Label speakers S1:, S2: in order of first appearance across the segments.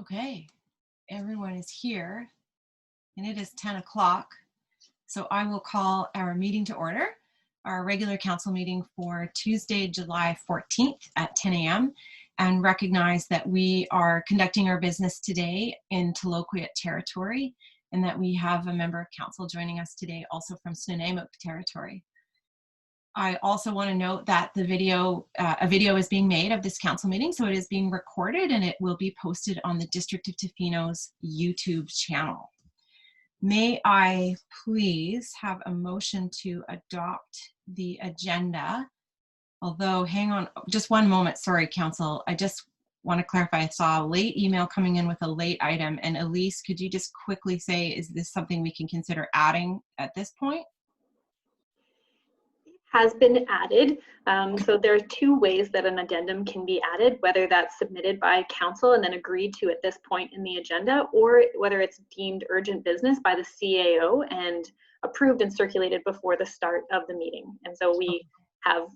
S1: Okay, everyone is here and it is 10 o'clock. So I will call our meeting to order, our regular council meeting for Tuesday, July 14th at 10 a.m. and recognize that we are conducting our business today in Tla-o-qui-aht territory and that we have a member of council joining us today also from Snuneymuxw territory. I also want to note that the video, a video is being made of this council meeting, so it is being recorded and it will be posted on the District of Tofino's YouTube channel. May I please have a motion to adopt the agenda? Although, hang on just one moment, sorry, council. I just want to clarify, I saw a late email coming in with a late item, and Elise, could you just quickly say, is this something we can consider adding at this point?
S2: Has been added. So there are two ways that an addendum can be added, whether that's submitted by council and then agreed to at this point in the agenda, or whether it's deemed urgent business by the CAO and approved and circulated before the start of the meeting. And so we have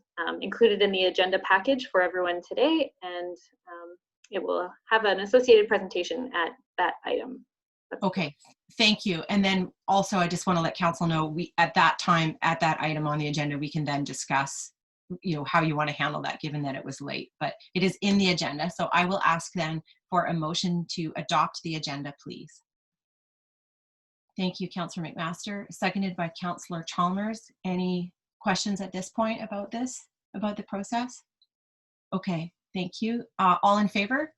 S2: included in the agenda package for everyone today, and it will have an associated presentation at that item.
S1: Okay, thank you. And then also, I just want to let council know, we at that time, at that item on the agenda, we can then discuss, you know, how you want to handle that, given that it was late. But it is in the agenda, so I will ask then for a motion to adopt the agenda, please. Thank you, Councillor McMaster. Seconded by Councillor Chalmers. Any questions at this point about this, about the process? Okay, thank you. All in favor?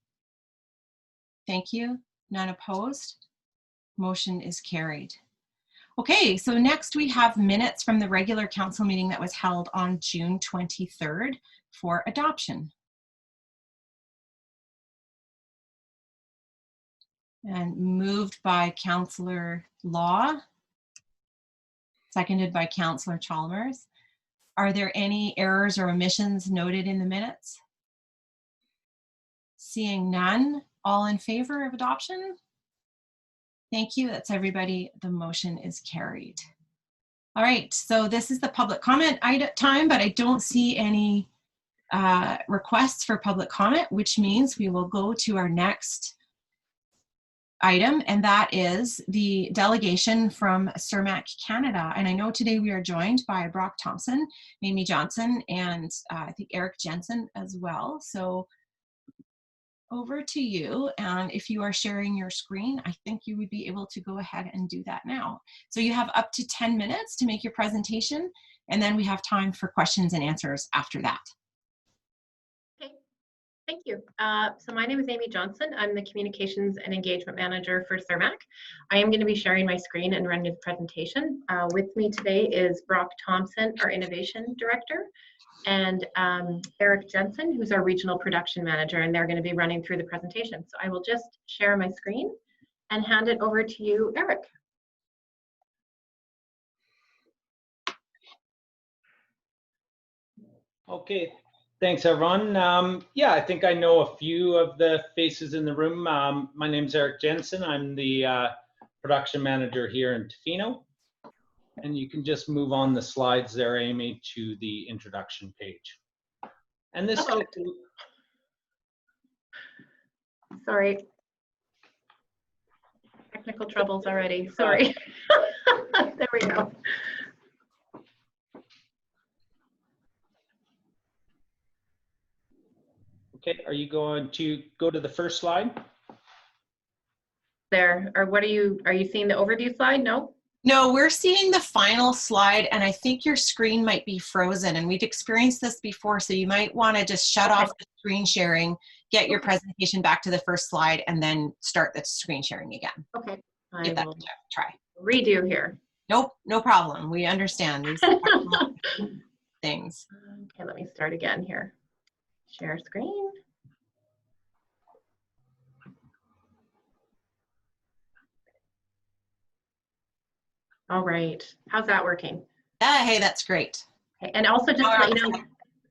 S1: Thank you. None opposed? Motion is carried. Okay, so next we have minutes from the regular council meeting that was held on June 23rd for adoption. And moved by Councillor Law, seconded by Councillor Chalmers. Are there any errors or omissions noted in the minutes? Seeing none, all in favor of adoption? Thank you, that's everybody. The motion is carried. All right, so this is the public comment time, but I don't see any requests for public comment, which means we will go to our next item, and that is the delegation from Cermaq, Canada. And I know today we are joined by Brock Thomson, Amy Jonsson, and I think Eric Jonsson as well. So over to you, and if you are sharing your screen, I think you would be able to go ahead and do that now. So you have up to 10 minutes to make your presentation, and then we have time for questions and answers after that.
S3: Okay, thank you. So my name is Amy Jonsson. I'm the Communications and Engagement Manager for Cermaq. I am going to be sharing my screen and running the presentation. With me today is Brock Thomson, our Innovation Director, and Eric Jonsson, who's our Regional Production Manager, and they're going to be running through the presentation. So I will just share my screen and hand it over to you, Eric.
S4: Okay, thanks everyone. Yeah, I think I know a few of the faces in the room. My name is Eric Jonsson. I'm the Production Manager here in Tofino. And you can just move on the slides there, Amy, to the introduction page. And this
S3: Sorry. Technical troubles already, sorry. There we go.
S4: Okay, are you going to go to the first slide?
S3: There, or what are you seeing the overview slide? No?
S1: No, we're seeing the final slide, and I think your screen might be frozen, and we've experienced this before, so you might want to just shut off the screen sharing, get your presentation back to the first slide, and then start the screen sharing again.
S3: Okay, I
S1: Give that
S3: will
S1: a try.
S3: redo here.
S1: Nope, no problem. We understand these things.
S3: Okay, let me start again here. Share screen. All right, how's that working?
S1: Hey, that's great.
S3: Okay. And also just to let you know,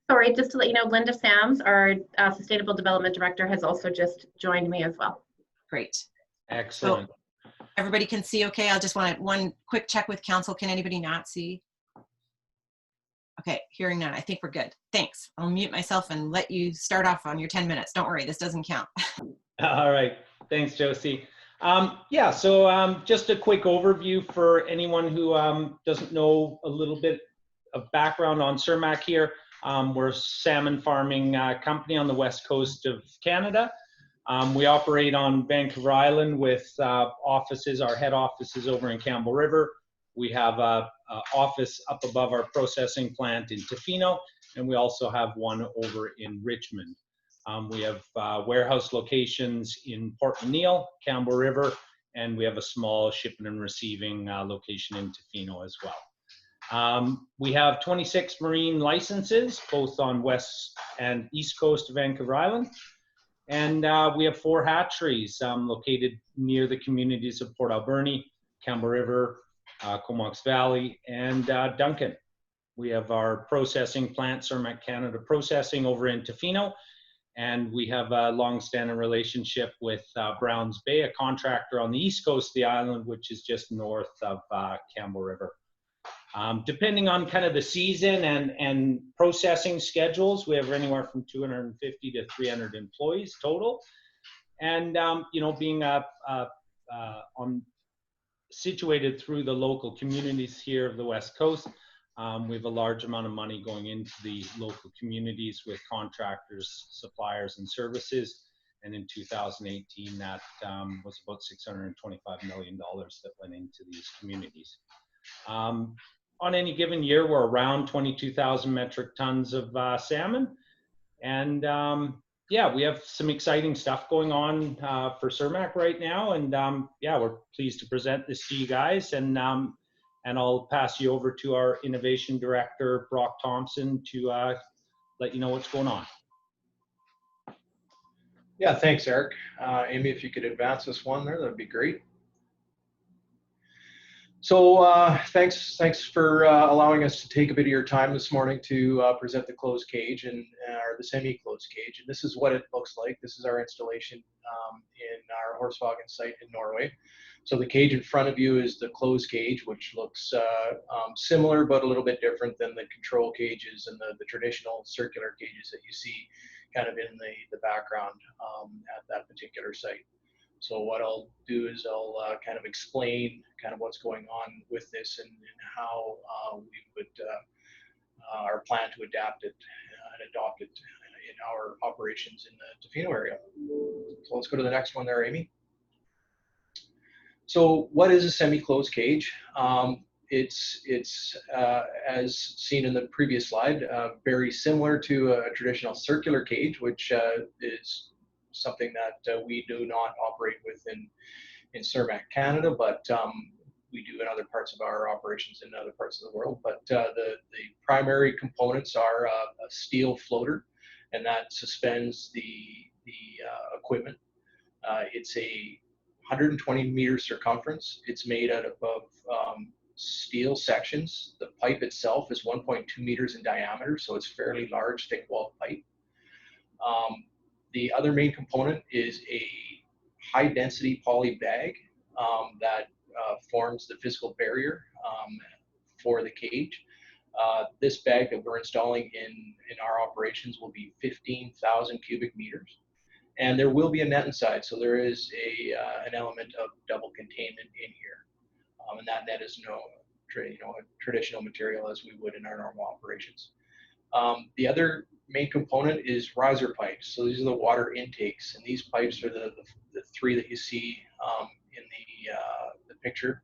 S3: sorry, just to let you know, Linda Sams, our Sustainable Development Director, has also just joined me as well.
S1: Great.
S4: Excellent.
S1: So everybody can see okay? I'll just want one quick check with council. Can anybody not see? Okay, hearing none. I think we're good. Thanks. I'll mute myself and let you start off on your 10 minutes. Don't worry, this doesn't count.
S4: All right. Thanks, Josie. Yeah, so just a quick overview for anyone who doesn't know a little bit of background on Cermaq here. We're a salmon farming company on the west coast of Canada. We operate on Vancouver Island with offices, our head office is over in Campbell River. We have an office up above our processing plant in Tofino, and we also have one over in Richmond. We have warehouse locations in Port McNeill, Campbell River, and we have a small shipping and receiving location in Tofino as well. We have 26 marine licenses, both on west and east coast of Vancouver Island. And we have 4 hatcheries located near the communities of Port Alberni, Campbell River, Comox Valley, and Duncan. We have our processing plant, Cermaq Canada Processing, over in Tofino. And we have a long-standing relationship with Browns Bay, a contractor on the east coast of the island, which is just north of Campbell River. Depending on kind of the season and processing schedules, we have anywhere from 250 to 300 employees total. And you know, being situated through the local communities here of the West Coast, we have a large amount of money going into the local communities with contractors, suppliers, and services. And in 2018, that was about $625 million that went into these communities. On any given year, we're around 22,000 metric tons of salmon. And yeah, we have some exciting stuff going on for Cermaq right now. And yeah, we're pleased to present this to you guys. And I'll pass you over to our Innovation Director, Brock Thomson, to let you know what's going on.
S5: Yeah, thanks, Eric. Amy, if you could advance this one there, that'd be great. So thanks for allowing us to take a bit of your time this morning to present the closed cage or the semi-closed cage. And this is what it looks like. This is our installation in our Horsvagen site in Norway. So the cage in front of you is the closed cage, which looks similar but a little bit different than the control cages and the traditional circular cages that you see kind of in the background at that particular site. So what I'll do is I'll kind of explain kind of what's going on with this and how we would our plan to adapt it and adopt it in our operations in the Tofino area. So let's go to the next one there, Amy. So what is a semi-closed cage? It's as seen in the previous slide, very similar to a traditional circular cage, which is something that we do not operate with in Cermaq, Canada, but we do in other parts of our operations in other parts of the world. But the primary components are a steel floater, and that suspends the equipment. It's a 120 meter circumference. It's made out of steel sections. The pipe itself is 1.2 meters in diameter, so it's fairly large, thick-walled pipe. The other main component is a high-density poly bag that forms the physical barrier for the cage. This bag that we're installing in our operations will be 15,000 cubic meters. And there will be a net inside, so there is an element of double containment in here. And that net is a traditional material as we would in our normal operations. The other main component is riser pipes. So these are the water intakes, and these pipes are the 3 that you see in the picture.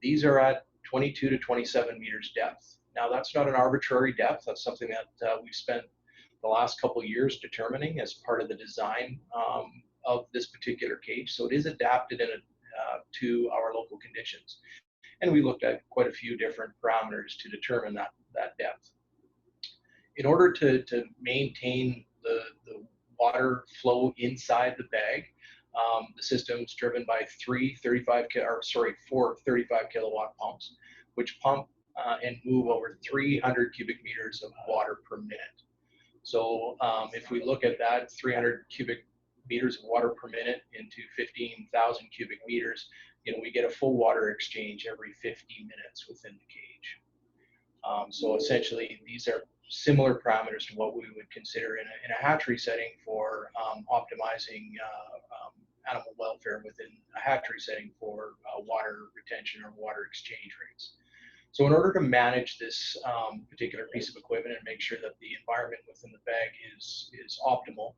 S5: These are at 22 to 27 meters depth. Now that's not an arbitrary depth. That's something that we've spent the last couple of years determining as part of the design of this particular cage. So it is adapted to our local conditions. And we looked at quite a few different parameters to determine that depth. In order to maintain the water flow inside the bag, the system is driven by 4 35 kilowatt pumps, which pump and move over 300 cubic meters of water per minute. So if we look at that 300 cubic meters of water per minute into 15,000 cubic meters, we get a full water exchange every 50 minutes within the cage. So essentially, these are similar parameters to what we would consider in a hatchery setting for optimizing animal welfare within a hatchery setting for water retention or water exchange rates. So in order to manage this particular piece of equipment and make sure that the environment within the bag is optimal,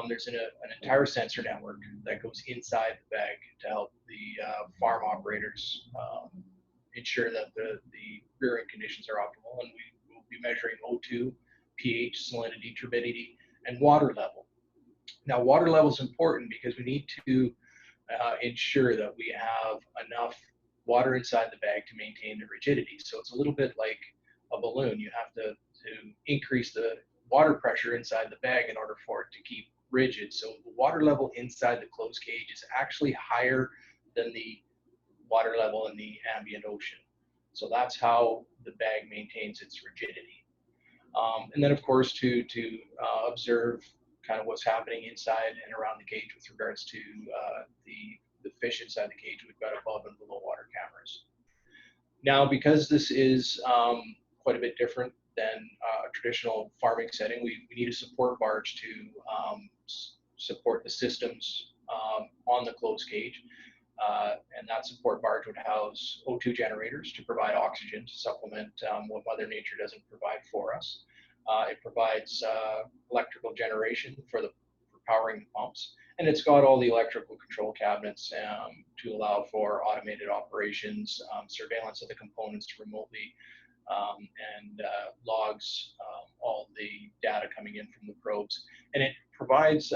S5: there's an entire sensor network that goes inside the bag to help the farm operators ensure that the rearing conditions are optimal. And we will be measuring O2, pH, salinity, turbidity, and water level. Now, water level is important because we need to ensure that we have enough water inside the bag to maintain the rigidity. So it's a little bit like a balloon. You have to increase the water pressure inside the bag in order for it to keep rigid. So the water level inside the closed cage is actually higher than the water level in the ambient ocean. So that's how the bag maintains its rigidity. And then, of course, to observe kind of what's happening inside and around the cage with regards to the fish inside the cage, we've got above and below water cameras. Now, because this is quite a bit different than a traditional farming setting, we need a support barge to support the systems on the closed cage. And that support barge would house O2 generators to provide oxygen to supplement what Mother Nature doesn't provide for us. It provides electrical generation for powering the pumps, and it's got all the electrical control cabinets to allow for automated operations, surveillance of the components remotely, and logs all the data coming in from the probes. And it provides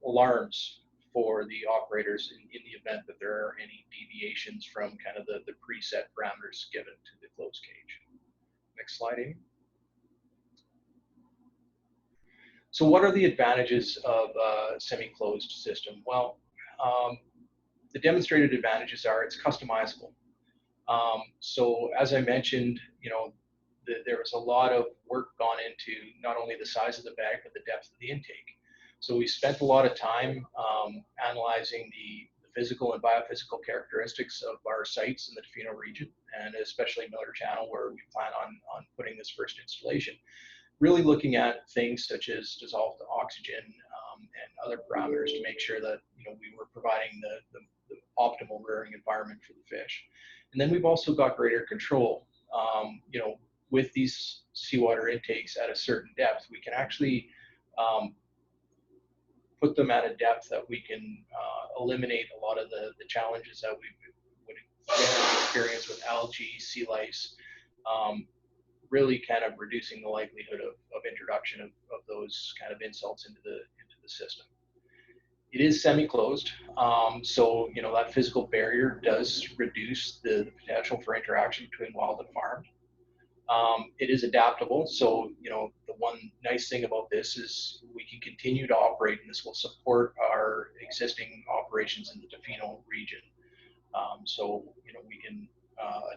S5: alarms for the operators in the event that there are any deviations from kind of the preset parameters given to the closed cage. Next slide, Amy. So what are the advantages of a semi-closed system? Well, the demonstrated advantages are it's customizable. So as I mentioned, there was a lot of work gone into not only the size of the bag, but the depth of the intake. So we spent a lot of time analyzing the physical and biophysical characteristics of our sites in the Tofino region, and especially Miller Channel, where we plan on putting this first installation. Really looking at things such as dissolved oxygen and other parameters to make sure that we were providing the optimal rearing environment for the fish. And then we've also got greater control. With these seawater intakes at a certain depth, we can actually put them at a depth that we can eliminate a lot of the challenges that we would experience with algae, sea lice, really kind of reducing the likelihood of introduction of those kind of insults into the system. It is semi-closed, so that physical barrier does reduce the potential for interaction between wild and farmed. It is adaptable, so the one nice thing about this is we can continue to operate, and this will support our existing operations in the Tofino region. So we can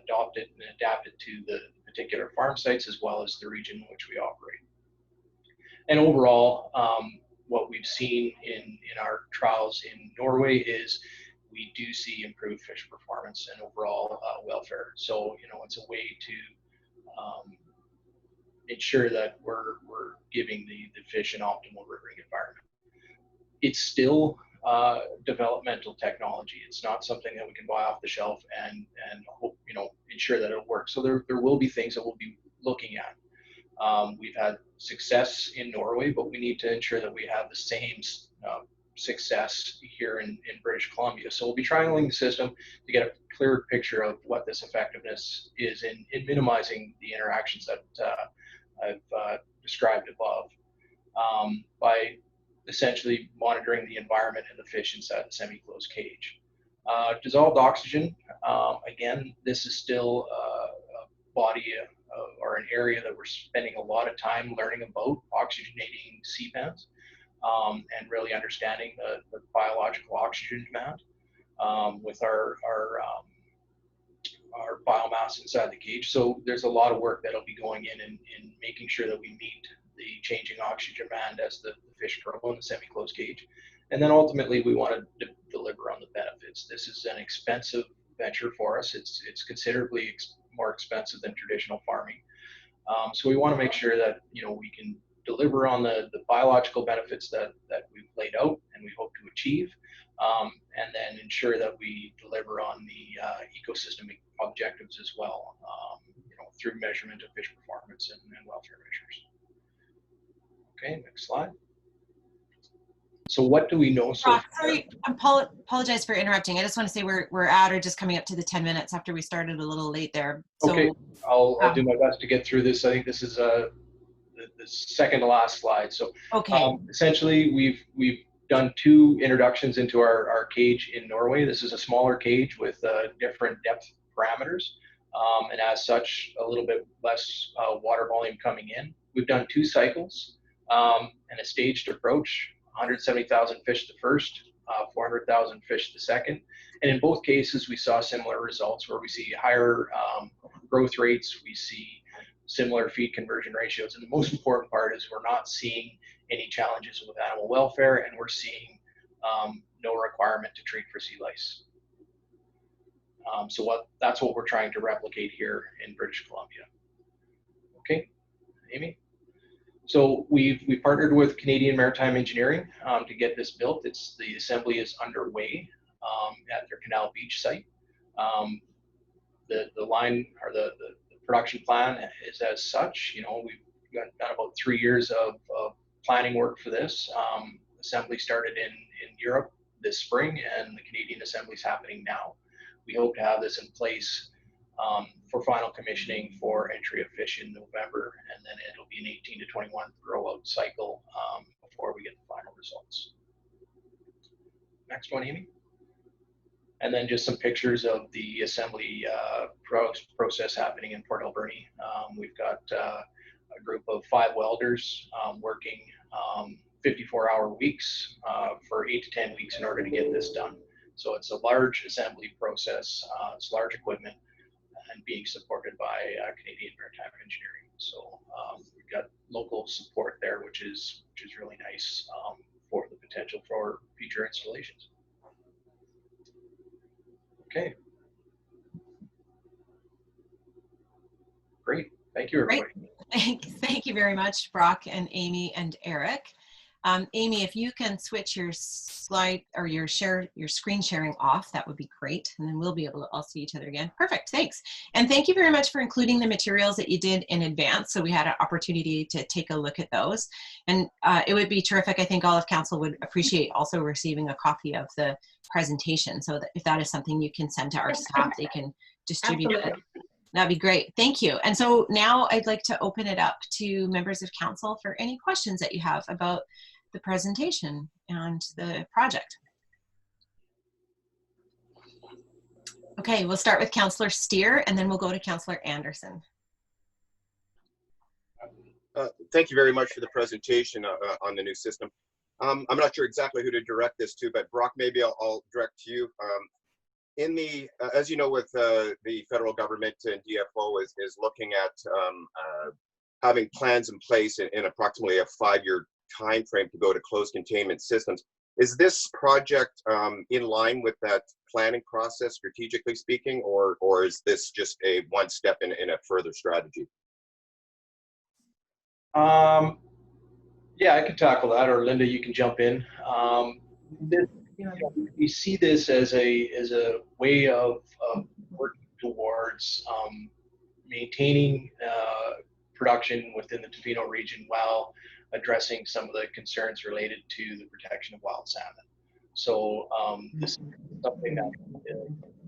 S5: adopt it and adapt it to the particular farm sites as well as the region in which we operate. And overall, what we've seen in our trials in Norway is we do see improved fish performance and overall welfare. So it's a way to ensure that we're giving the fish an optimal rearing environment. It's still developmental technology. It's not something that we can buy off the shelf and hope, ensure that it'll work. So there will be things that we'll be looking at. We've had success in Norway, but we need to ensure that we have the same success here in British Columbia. So we'll be trialing the system to get a clearer picture of what this effectiveness is in minimizing the interactions that I've described above by essentially monitoring the environment and the fish inside the semi-closed cage. Dissolved oxygen, again, this is still a body or an area that we're spending a lot of time learning about oxygenating sea pans and really understanding the biological oxygen demand with our biomass inside the cage. So there's a lot of work that'll be going in making sure that we meet the changing oxygen demand as the fish grow in the semi-closed cage. And then ultimately we want to deliver on the benefits. This is an expensive venture for us. It's considerably more expensive than traditional farming. So we want to make sure that we can deliver on the biological benefits that we've laid out and we hope to achieve, and then ensure that we deliver on the ecosystem objectives as well, through measurement of fish performance and welfare measures. Okay, next slide. So what do we know so far?
S1: Sorry, I apologize for interrupting. I just want to say we're at or just coming up to the 10 minutes after we started a little late there. So,
S5: okay, I'll do my best to get through this. I think this is the second to last slide. So
S1: okay.
S5: essentially we've done 2 introductions into our cage in Norway. This is a smaller cage with different depth parameters, and as such a little bit less water volume coming in. We've done 2 cycles and a staged approach. 170,000 fish the first, 400,000 fish the second. And in both cases, we saw similar results where we see higher growth rates, we see similar feed conversion ratios. And the most important part is we're not seeing any challenges with animal welfare, and we're seeing no requirement to treat for sea lice. That's what we're trying to replicate here in British Columbia. Okay, Amy? So we've partnered with Canadian Maritime Engineering to get this built. The assembly is underway at their Canal Beach site. The line or the production plan is as such. We've got about 3 years of planning work for this. Assembly started in Europe this spring, and the Canadian assembly is happening now. We hope to have this in place for final commissioning for entry of fish in November, and then it'll be an 18 to 21 grow out cycle before we get the final results. Next one, Amy. And then just some pictures of the assembly process happening in Port Alberni. We've got a group of 5 welders working 54-hour weeks for 8 to 10 weeks in order to get this done. So it's a large assembly process, it's large equipment, and being supported by Canadian Maritime Engineering. So we've got local support there, which is really nice for the potential for future installations. Okay. Great. Thank you, everybody.
S1: Great. Thank you very much, Brock and Amy and Eric. Amy, if you can switch your slide or your screen sharing off, that would be great. And then we'll be able to all see each other again. Perfect, thanks. And thank you very much for including the materials that you did in advance. So we had an opportunity to take a look at those. And it would be terrific. I think all of council would appreciate also receiving a copy of the presentation. So that if that is something you can send to our staff, they can distribute it. That'd be great. Thank you. And so now I'd like to open it up to members of council for any questions that you have about the presentation and the project. Okay, we'll start with Councillor Steer and then we'll go to Councillor Anderson.
S6: Thank you very much for the presentation on the new system. I'm not sure exactly who to direct this to, but Brock, maybe I'll direct to you. In the, as you know, with the federal government and DFO is looking at having plans in place in approximately a 5-year time frame to go to closed containment systems. Is this project in line with that planning process, strategically speaking, or is this just a one step in a further strategy?
S5: Yeah, I can tackle that, or Linda, you can jump in. We see this as a way of working towards maintaining production within the Tofino region while addressing some of the concerns related to the protection of wild salmon. So this is something that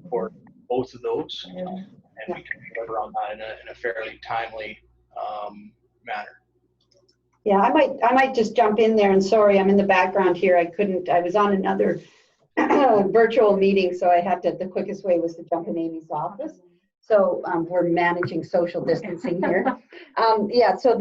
S5: for both of those, and we can deliver on that in a fairly timely manner.
S7: Yeah, I might just jump in there, and sorry, I'm in the background here. I was on another virtual meeting, so I had to, the quickest way was to jump in Amy's office. So we're managing social distancing here. Yeah, so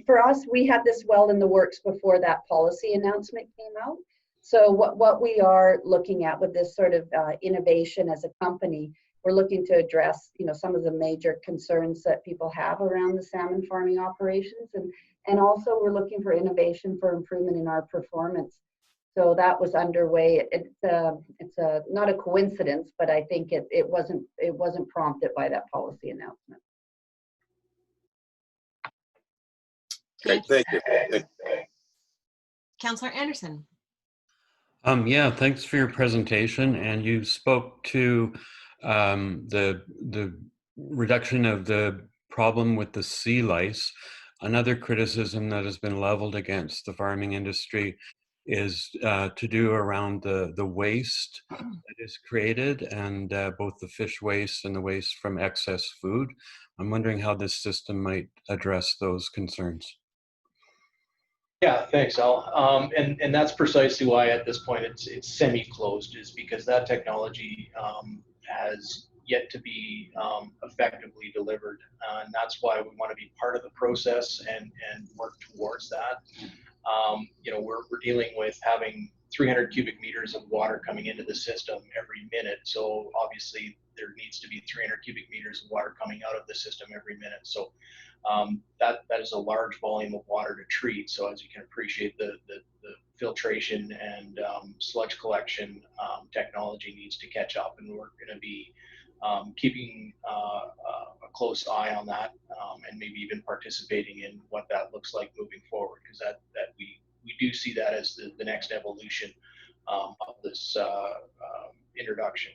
S7: for us, we had this well in the works before that policy announcement came out. So what we are looking at with this sort of innovation as a company, we're looking to address, some of the major concerns that people have around the salmon farming operations, and also we're looking for innovation for improvement in our performance. So that was underway. It's not a coincidence, but I think it wasn't prompted by that policy announcement.
S6: Okay, thank you.
S1: Councillor Anderson.
S8: Yeah, thanks for your presentation. And you spoke to the reduction of the problem with the sea lice. Another criticism that has been leveled against the farming industry is to do around the waste that is created, and both the fish waste and the waste from excess food. I'm wondering how this system might address those concerns.
S5: Yeah, thanks, Al. And that's precisely why at this point it's semi-closed, is because that technology has yet to be effectively delivered. And that's why we want to be part of the process and work towards that. You know, we're dealing with having 300 cubic meters of water coming into the system every minute. So obviously there needs to be 300 cubic meters of water coming out of the system every minute. So that is a large volume of water to treat. So as you can appreciate, the filtration and sludge collection technology needs to catch up, and we're going to be keeping a close eye on that, and maybe even participating in what that looks like moving forward, because that we do see that as the next evolution of this introduction.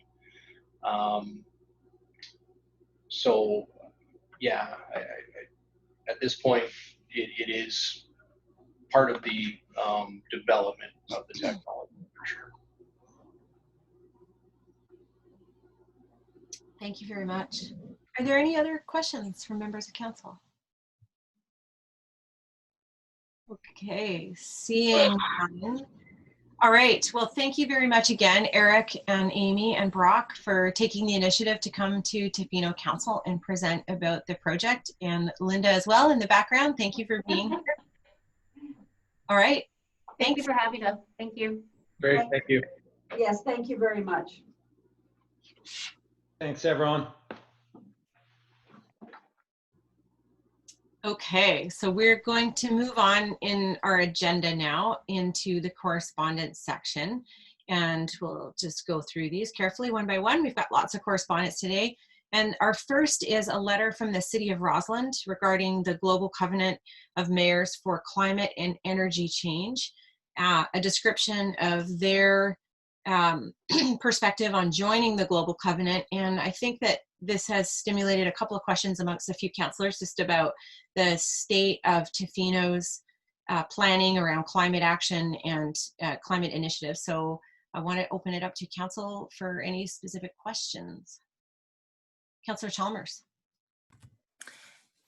S5: So yeah, at this point, it is part of the development of the technology, for sure.
S1: Thank you very much. Are there any other questions from members of council? Okay, seeing none. All right, well, thank you very much again, Eric and Amy and Brock, for taking the initiative to come to Tofino Council and present about the project, and Linda as well in the background. Thank you for being here. All right.
S3: Thank you for having us. Thank you.
S5: Great, thank you.
S7: Yes, thank you very much.
S4: Thanks, everyone.
S1: Okay, so we're going to move on in our agenda now into the correspondence section, and we'll just go through these carefully one by one. We've got lots of correspondence today, and our first is a letter from the City of Rossland regarding the Global Covenant of Mayors for Climate and Energy Change, a description of their perspective on joining the Global Covenant. And I think that this has stimulated a couple of questions amongst a few councillors just about the state of Tofino's planning around climate action and climate initiatives. So I want to open it up to council for any specific questions. Councillor Chalmers.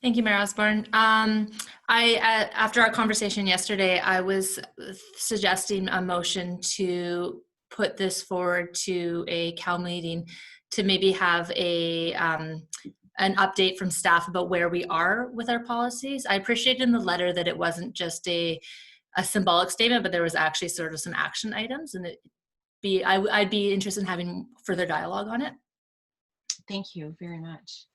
S9: Thank you, Mayor Osborne. After our conversation yesterday, I was suggesting a motion to put this forward to a CAL meeting to maybe have an update from staff about where we are with our policies. I appreciated in the letter that it wasn't just a symbolic statement, but there was actually sort of some action items, and I'd be interested in having further dialogue on it.
S1: Thank you very much.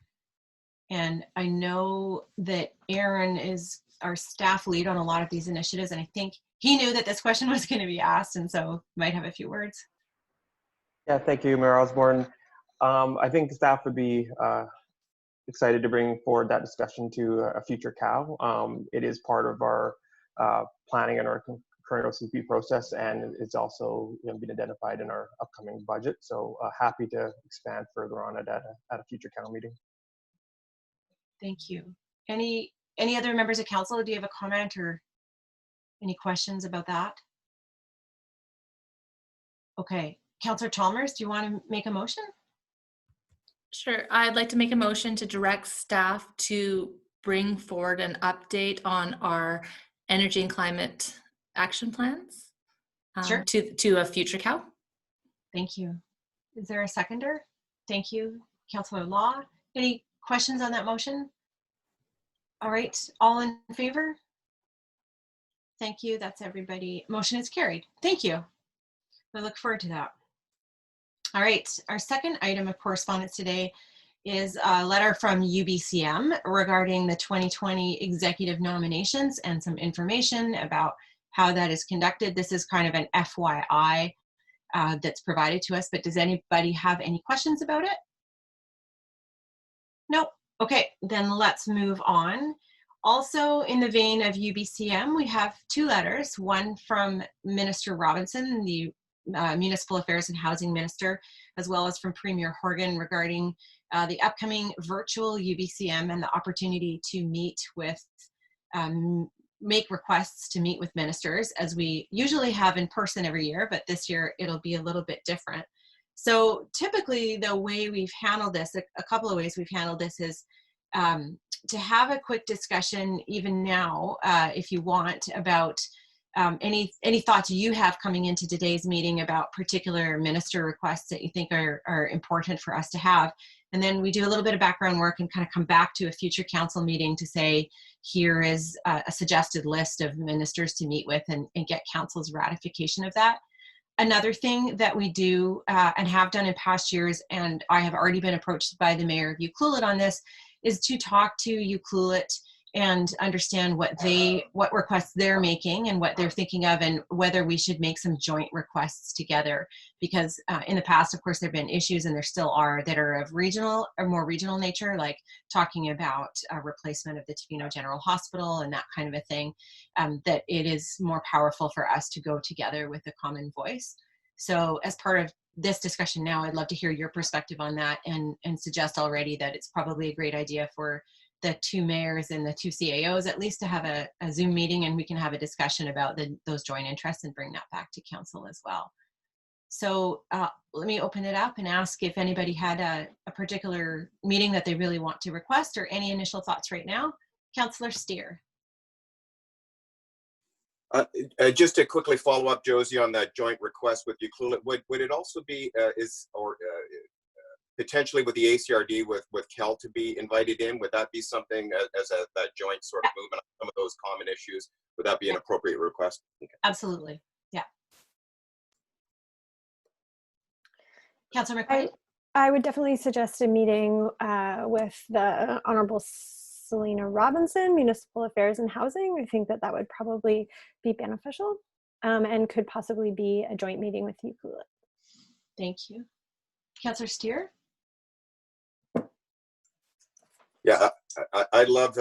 S1: And I know that Aaron is our staff lead on a lot of these initiatives, and I think he knew that this question was going to be asked, and so might have a few words.
S10: Yeah, thank you, Mayor Osborne. I think the staff would be excited to bring forward that discussion to a future CAL. It is part of our planning and our current OCP process, and it's also been identified in our upcoming budget. So happy to expand further on it at a future CAL meeting.
S1: Thank you. Any other members of council? Do you have a comment or any questions about that? Okay, Councillor Chalmers, do you want to make a motion?
S9: Sure, I'd like to make a motion to direct staff to bring forward an update on our energy and climate action plans
S1: Sure.
S9: to a future CAL.
S1: Thank you. Is there a seconder? Thank you. Councillor Law, any questions on that motion? All right, all in favor? Thank you, that's everybody. Motion is carried. Thank you. I look forward to that. All right, our second item of correspondence today is a letter from UBCM regarding the 2020 executive nominations and some information about how that is conducted. This is kind of an FYI that's provided to us, but does anybody have any questions about it? Nope. Okay, then let's move on. Also, in the vein of UBCM, we have 2 letters, one from Minister Robinson, the Municipal Affairs and Housing Minister, as well as from Premier Horgan regarding the upcoming virtual UBCM and the opportunity to meet with, make requests to meet with ministers, as we usually have in person every year, but this year it'll be a little bit different. So typically the way we've handled this, a couple of ways we've handled this is to have a quick discussion even now, if you want, about any thoughts you have coming into today's meeting about particular minister requests that you think are important for us to have. And then we do a little bit of background work and kind of come back to a future council meeting to say, here is a suggested list of ministers to meet with and get council's ratification of that. Another thing that we do and have done in past years, and I have already been approached by the mayor of Ucluelet on this, is to talk to Ucluelet and understand what requests they're making and what they're thinking of, and whether we should make some joint requests together. Because in the past, of course, there have been issues, and there still are, that are of regional or more regional nature, like talking about replacement of the Tofino General Hospital and that kind of a thing, that it is more powerful for us to go together with a common voice. So as part of this discussion now, I'd love to hear your perspective on that, and suggest already that it's probably a great idea for the 2 mayors and the 2 CAOs at least to have a Zoom meeting, and we can have a discussion about those joint interests and bring that back to council as well. So let me open it up and ask if anybody had a particular meeting that they really want to request, or any initial thoughts right now. Councillor Steer.
S6: Just to quickly follow up, Josie, on that joint request with Ucluelet, would it also be potentially with the ACRD with Kel to be invited in? Would that be something as that joint sort of movement on some of those common issues? Would that be an appropriate request? Okay.
S1: Absolutely, yeah. Councillor McQuaid?
S11: I would definitely suggest a meeting with the Honourable Selena Robinson, Municipal Affairs and Housing. I think that would probably be beneficial, and could possibly be a joint meeting with Ucluelet.
S1: Thank you. Councillor Steer?
S6: Yeah, I'd love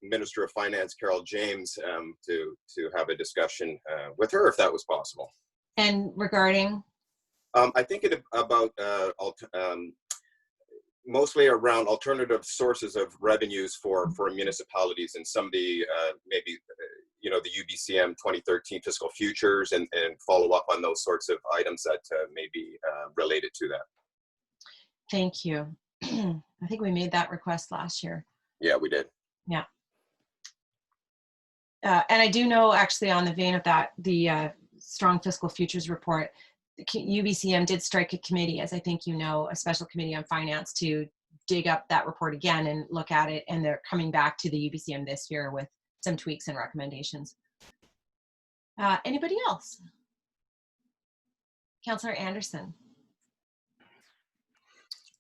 S6: Minister of Finance Carol James to have a discussion with her, if that was possible.
S1: And regarding?
S6: I think about mostly around alternative sources of revenues for municipalities, and some of the maybe the UBCM 2013 fiscal futures, and follow up on those sorts of items that may be related to that.
S1: Thank you. I think we made that request last year.
S6: Yeah, we did.
S1: Yeah. And I do know, actually, on the vein of that, the Strong Fiscal Futures report, the UBCM did strike a committee, as I think you know, a special committee on finance, to dig up that report again and look at it, and they're coming back to the UBCM this year with some tweaks and recommendations. Anybody else? Councillor Anderson.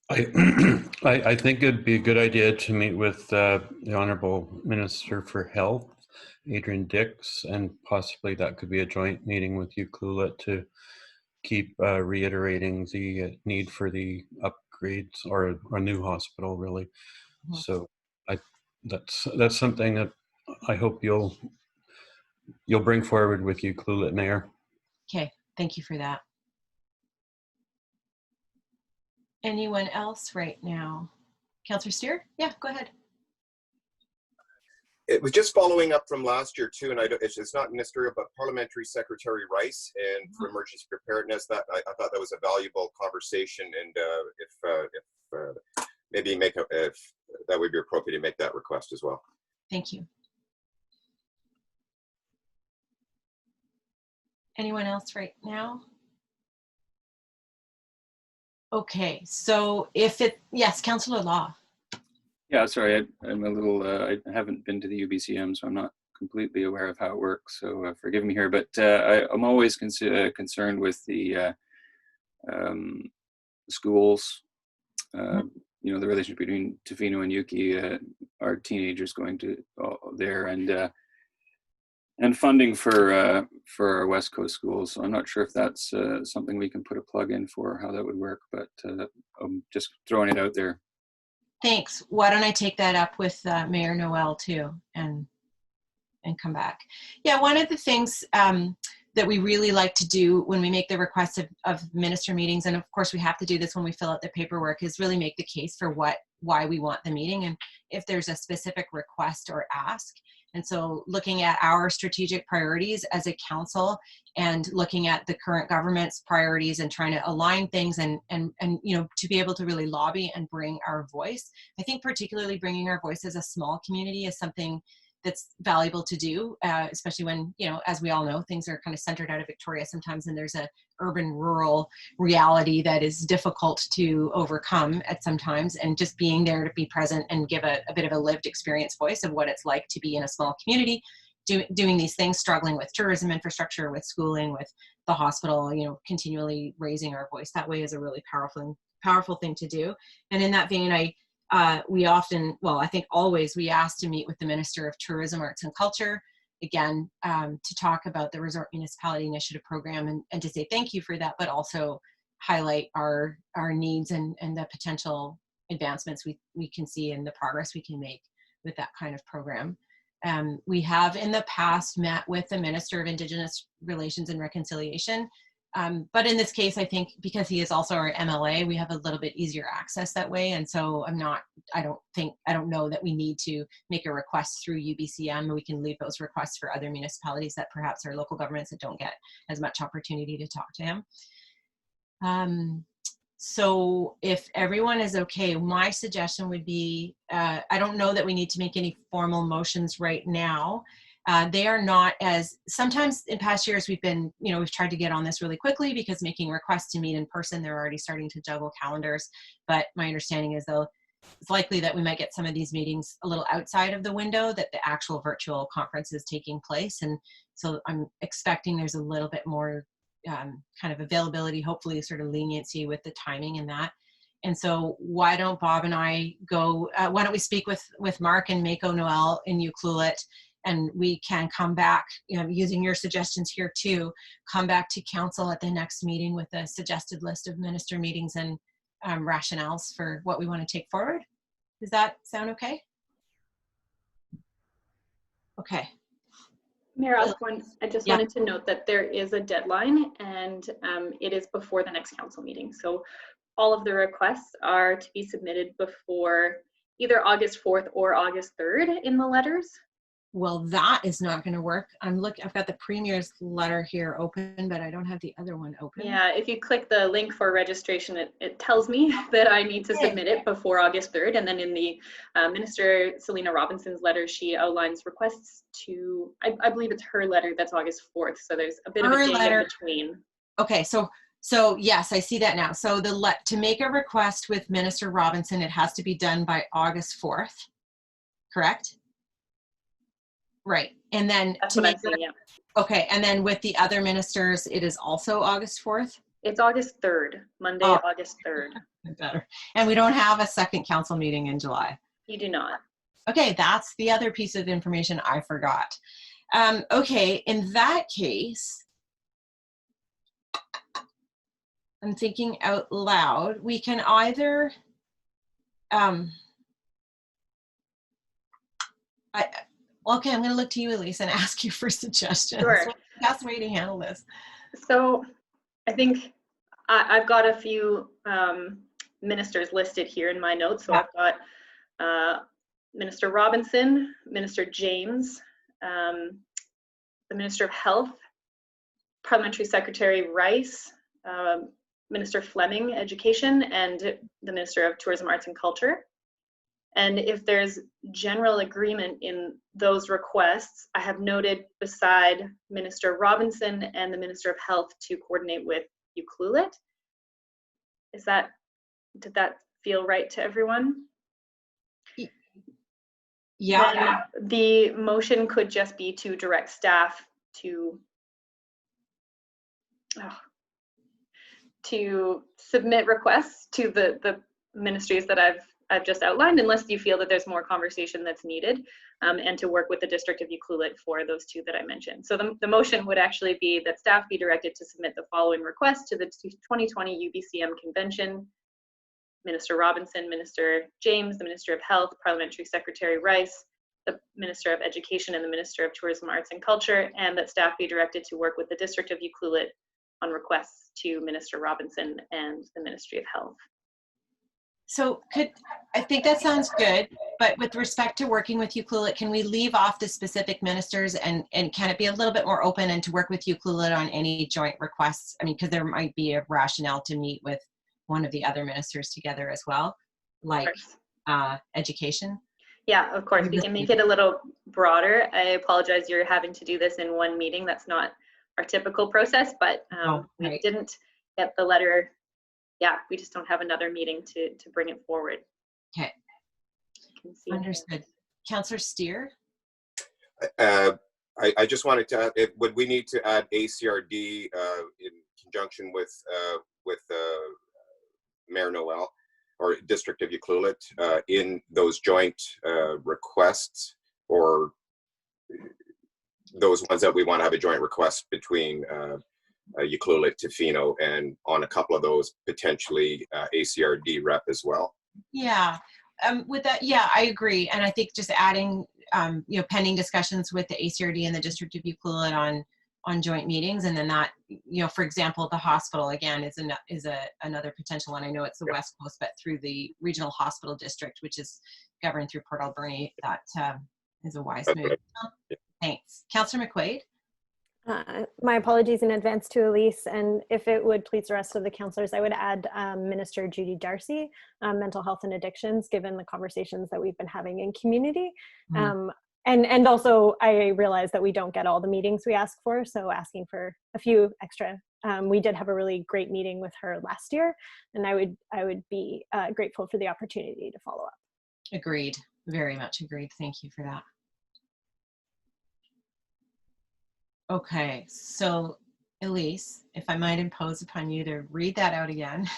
S8: I think it'd be a good idea to meet with the Honourable Minister for Health, Adrian Dix, and possibly that could be a joint meeting with Ucluelet to keep reiterating the need for the upgrades, or a new hospital, really. Mm-hmm. So that's something that I hope you'll bring forward with Ucluelet, Mayor.
S1: Okay, thank you for that. Anyone else right now? Councillor Steer? Yeah, go ahead.
S6: It was just following up from last year too, and it's not ministerial, but Parliamentary Secretary Rice and for emergency preparedness. That I thought that was a valuable conversation, and if maybe if that would be appropriate to make that request as well.
S1: Thank you. Anyone else right now? Okay, so yes, Councillor Law.
S12: Yeah, sorry, I'm a little, I haven't been to the UBCM, so I'm not completely aware of how it works, so forgive me here, but I'm always concerned with the schools, the relationship between Tofino and Yuki, our teenagers going to there, and funding for our West Coast schools. So I'm not sure if that's something we can put a plug in for, how that would work, but I'm just throwing it out there.
S1: Thanks. Why don't I take that up with Mayor Noel too, and come back. Yeah, one of the things that we really like to do when we make the requests of minister meetings, and of course we have to do this when we fill out the paperwork, is really make the case for why we want the meeting and if there's a specific request or ask. And so looking at our strategic priorities as a council and looking at the current government's priorities and trying to align things and you know, to be able to really lobby and bring our voice. I think particularly bringing our voice as a small community is something that's valuable to do, especially when, you know, as we all know, things are kind of centered out of Victoria sometimes, and there's a urban rural reality that is difficult to overcome at sometimes, and just being there to be present and give a bit of a lived experience voice of what it's like to be in a small community, doing these things, struggling with tourism infrastructure, with schooling, with the hospital, you know, continually raising our voice that way is a really powerful thing to do. And in that vein, we often, well, I think always, we ask to meet with the Minister of Tourism, Arts and Culture, again, to talk about the Resort Municipality Initiative Program and to say thank you for that, but also highlight our needs and the potential advancements we can see and the progress we can make with that kind of program. We have in the past met with the Minister of Indigenous Relations and Reconciliation, but in this case, I think because he is also our MLA, we have a little bit easier access that way. And so I don't know that we need to make a request through UBCM. We can leave those requests for other municipalities that perhaps are local governments that don't get as much opportunity to talk to him. So if everyone is okay, my suggestion would be, I don't know that we need to make any formal motions right now. They are not as, sometimes in past years we've been, you know, we've tried to get on this really quickly because making requests to meet in person, they're already starting to juggle calendars. But my understanding is though, it's likely that we might get some of these meetings a little outside of the window that the actual virtual conference is taking place. And so I'm expecting there's a little bit more kind of availability, hopefully sort of leniency with the timing and that. And so why don't Bob and I go, why don't we speak with Mark and Mako Noel in Ucluelet, and we can come back, you know, using your suggestions here too, come back to council at the next meeting with a suggested list of minister meetings and rationales for what we want to take forward. Does that sound okay? Okay.
S2: Mayor Osborne, I just wanted to note that there is a deadline, and it is before the next council meeting. So all of the requests are to be submitted before either August 4th or August 3rd in the letters.
S1: Well, that is not going to work. I've got the Premier's letter here open, but I don't have the other one open.
S2: Yeah, if you click the link for registration, it tells me that I need to submit it before August 3rd. And then in the Minister Selena Robinson's letter, she outlines requests to, I believe it's her letter that's August 4th. So there's a bit of a day in between.
S1: Okay, so yes, I see that now. So to make a request with Minister Robinson, it has to be done by August 4th, correct? Right, and then
S2: that's what I'm saying, yeah.
S1: Okay, and then with the other ministers, it is also August 4th?
S2: It's August 3rd, Monday, August 3rd.
S1: Better. And we don't have a second council meeting in July?
S2: You do not.
S1: Okay, that's the other piece of information I forgot. Okay, in that case, I'm thinking out loud, we can either, okay, I'm going to look to you, Elise, and ask you for suggestions.
S2: Sure.
S1: What's the best way to handle this?
S2: So I think I've got a few ministers listed here in my notes. So I've got Minister Robinson, Minister James, the Minister of Health, Parliamentary Secretary Rice, Minister Fleming, Education, and the Minister of Tourism, Arts and Culture. And if there's general agreement in those requests, I have noted beside Minister Robinson and the Minister of Health to coordinate with Ucluelet. Did that feel right to everyone?
S1: Yeah.
S2: Then the motion could just be to direct staff to submit requests to the ministries that I've just outlined, unless you feel that there's more conversation that's needed, and to work with the District of Ucluelet for those two that I mentioned. So the motion would actually be that staff be directed to submit the following requests to the 2020 UBCM convention. Minister Robinson, Minister James, the Minister of Health, Parliamentary Secretary Rice, the Minister of Education, and the Minister of Tourism, Arts and Culture, and that staff be directed to work with the District of Ucluelet on requests to Minister Robinson and the Ministry of Health.
S1: So I think that sounds good, but with respect to working with Ucluelet, can we leave off the specific ministers and can it be a little bit more open and to work with Ucluelet on any joint requests? I mean, because there might be a rationale to meet with one of the other ministers together as well, like education.
S2: Yeah, of course, we can make it a little broader. I apologize you're having to do this in one meeting. That's not our typical process, but we didn't get the letter. Yeah, we just don't have another meeting to bring it forward.
S1: Okay. Understood. Councillor Steer?
S6: I just wanted to add, would we need to add ACRD in conjunction with Mayor Noel or District of Ucluelet in those joint requests, or those ones that we want to have a joint request between Ucluelet, Tofino, and on a couple of those potentially ACRD rep as well?
S1: Yeah, with that, yeah, I agree. And I think just adding, you know, pending discussions with the ACRD and the District of Ucluelet on joint meetings, and then that, you know, for example, the hospital again is another potential one. I know it's the West Coast, but through the regional hospital district, which is governed through Port Alberni, that is a wise move. Thanks, Councillor McQuaid.
S11: My apologies in advance to Elise, and if it would please the rest of the councillors, I would add Minister Judy Darcy, mental health and addictions, given the conversations that we've been having in community. And also I realize that we don't get all the meetings we ask for, so asking for a few extra. We did have a really great meeting with her last year, and I would be grateful for the opportunity to follow up.
S1: Agreed, very much agreed. Thank you for that. Okay, so Elise, if I might impose upon you to read that out again.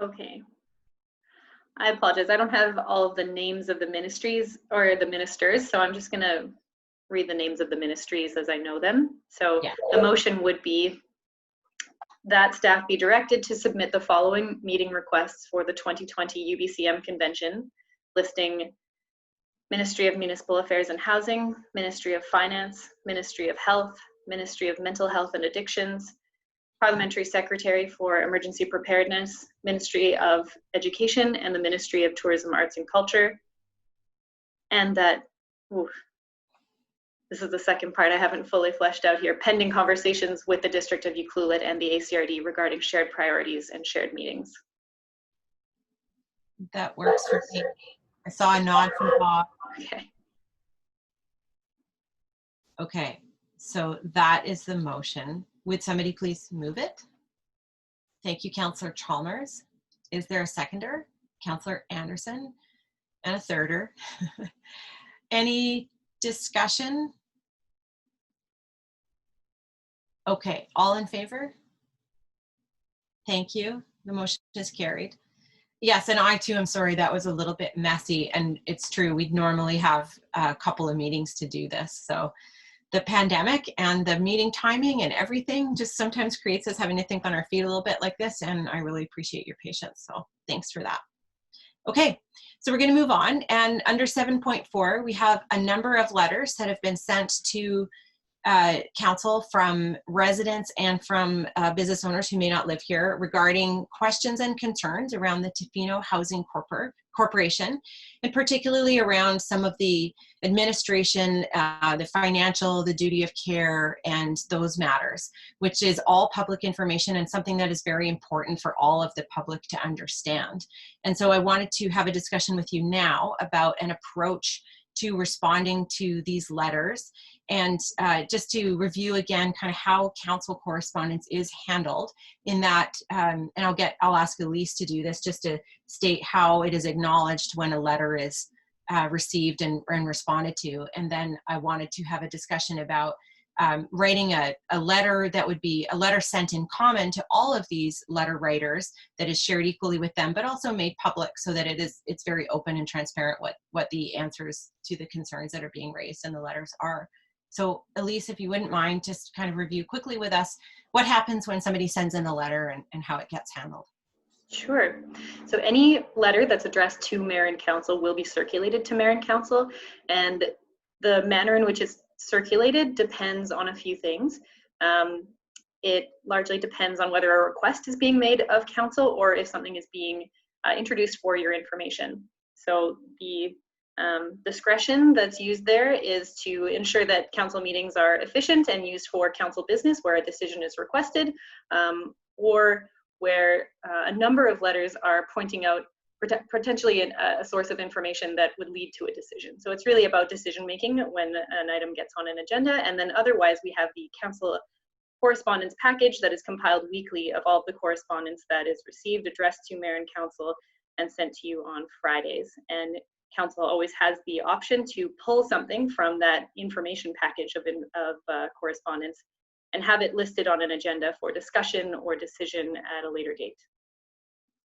S2: Okay. I apologize. I don't have all of the names of the ministries or the ministers, so I'm just going to read the names of the ministries as I know them. So the motion would be that staff be directed to submit the following meeting requests for the 2020 UBCM convention, listing Ministry of Municipal Affairs and Housing, Ministry of Finance, Ministry of Health, Ministry of Mental Health and Addictions, Parliamentary Secretary for Emergency Preparedness, Ministry of Education, and the Ministry of Tourism, Arts and Culture. And that, this is the second part I haven't fully fleshed out here, pending conversations with the District of Ucluelet and the ACRD regarding shared priorities and shared meetings.
S1: That works for me. I saw a nod from Bob.
S2: Okay.
S1: Okay, so that is the motion. Would somebody please move it? Thank you, Councillor Chalmers. Is there a seconder? Councillor Anderson, and a thirder. Any discussion? Okay, all in favor? Thank you. The motion is carried. Yes, and I too am sorry that was a little bit messy, and it's true, we'd normally have a couple of meetings to do this. So the pandemic and the meeting timing and everything just sometimes creates us having to think on our feet a little bit like this, and I really appreciate your patience, so thanks for that. Okay, so we're going to move on, and under 7.4 we have a number of letters that have been sent to council from residents and from business owners who may not live here regarding questions and concerns around the Tofino Housing Corporation, and particularly around some of the administration, the financial, the duty of care, and those matters, which is all public information and something that is very important for all of the public to understand. And so I wanted to have a discussion with you now about an approach to responding to these letters, and just to review again kind of how council correspondence is handled in that, and I'll ask Elise to do this just to state how it is acknowledged when a letter is received and responded to. And then I wanted to have a discussion about writing a letter that would be a letter sent in common to all of these letter writers that is shared equally with them, but also made public so that it's very open and transparent what the answers to the concerns that are being raised in the letters are. So Elise, if you wouldn't mind, just kind of review quickly with us what happens when somebody sends in a letter and how it gets handled.
S2: Sure. So any letter that's addressed to mayor and council will be circulated to mayor and council, and the manner in which it's circulated depends on a few things. It largely depends on whether a request is being made of council or if something is being introduced for your information. So the discretion that's used there is to ensure that council meetings are efficient and used for council business where a decision is requested, or where a number of letters are pointing out potentially a source of information that would lead to a decision. So it's really about decision making when an item gets on an agenda, and then otherwise we have the council correspondence package that is compiled weekly of all of the correspondence that is received, addressed to mayor and council, and sent to you on Fridays. And council always has the option to pull something from that information package of correspondence and have it listed on an agenda for discussion or decision at a later date.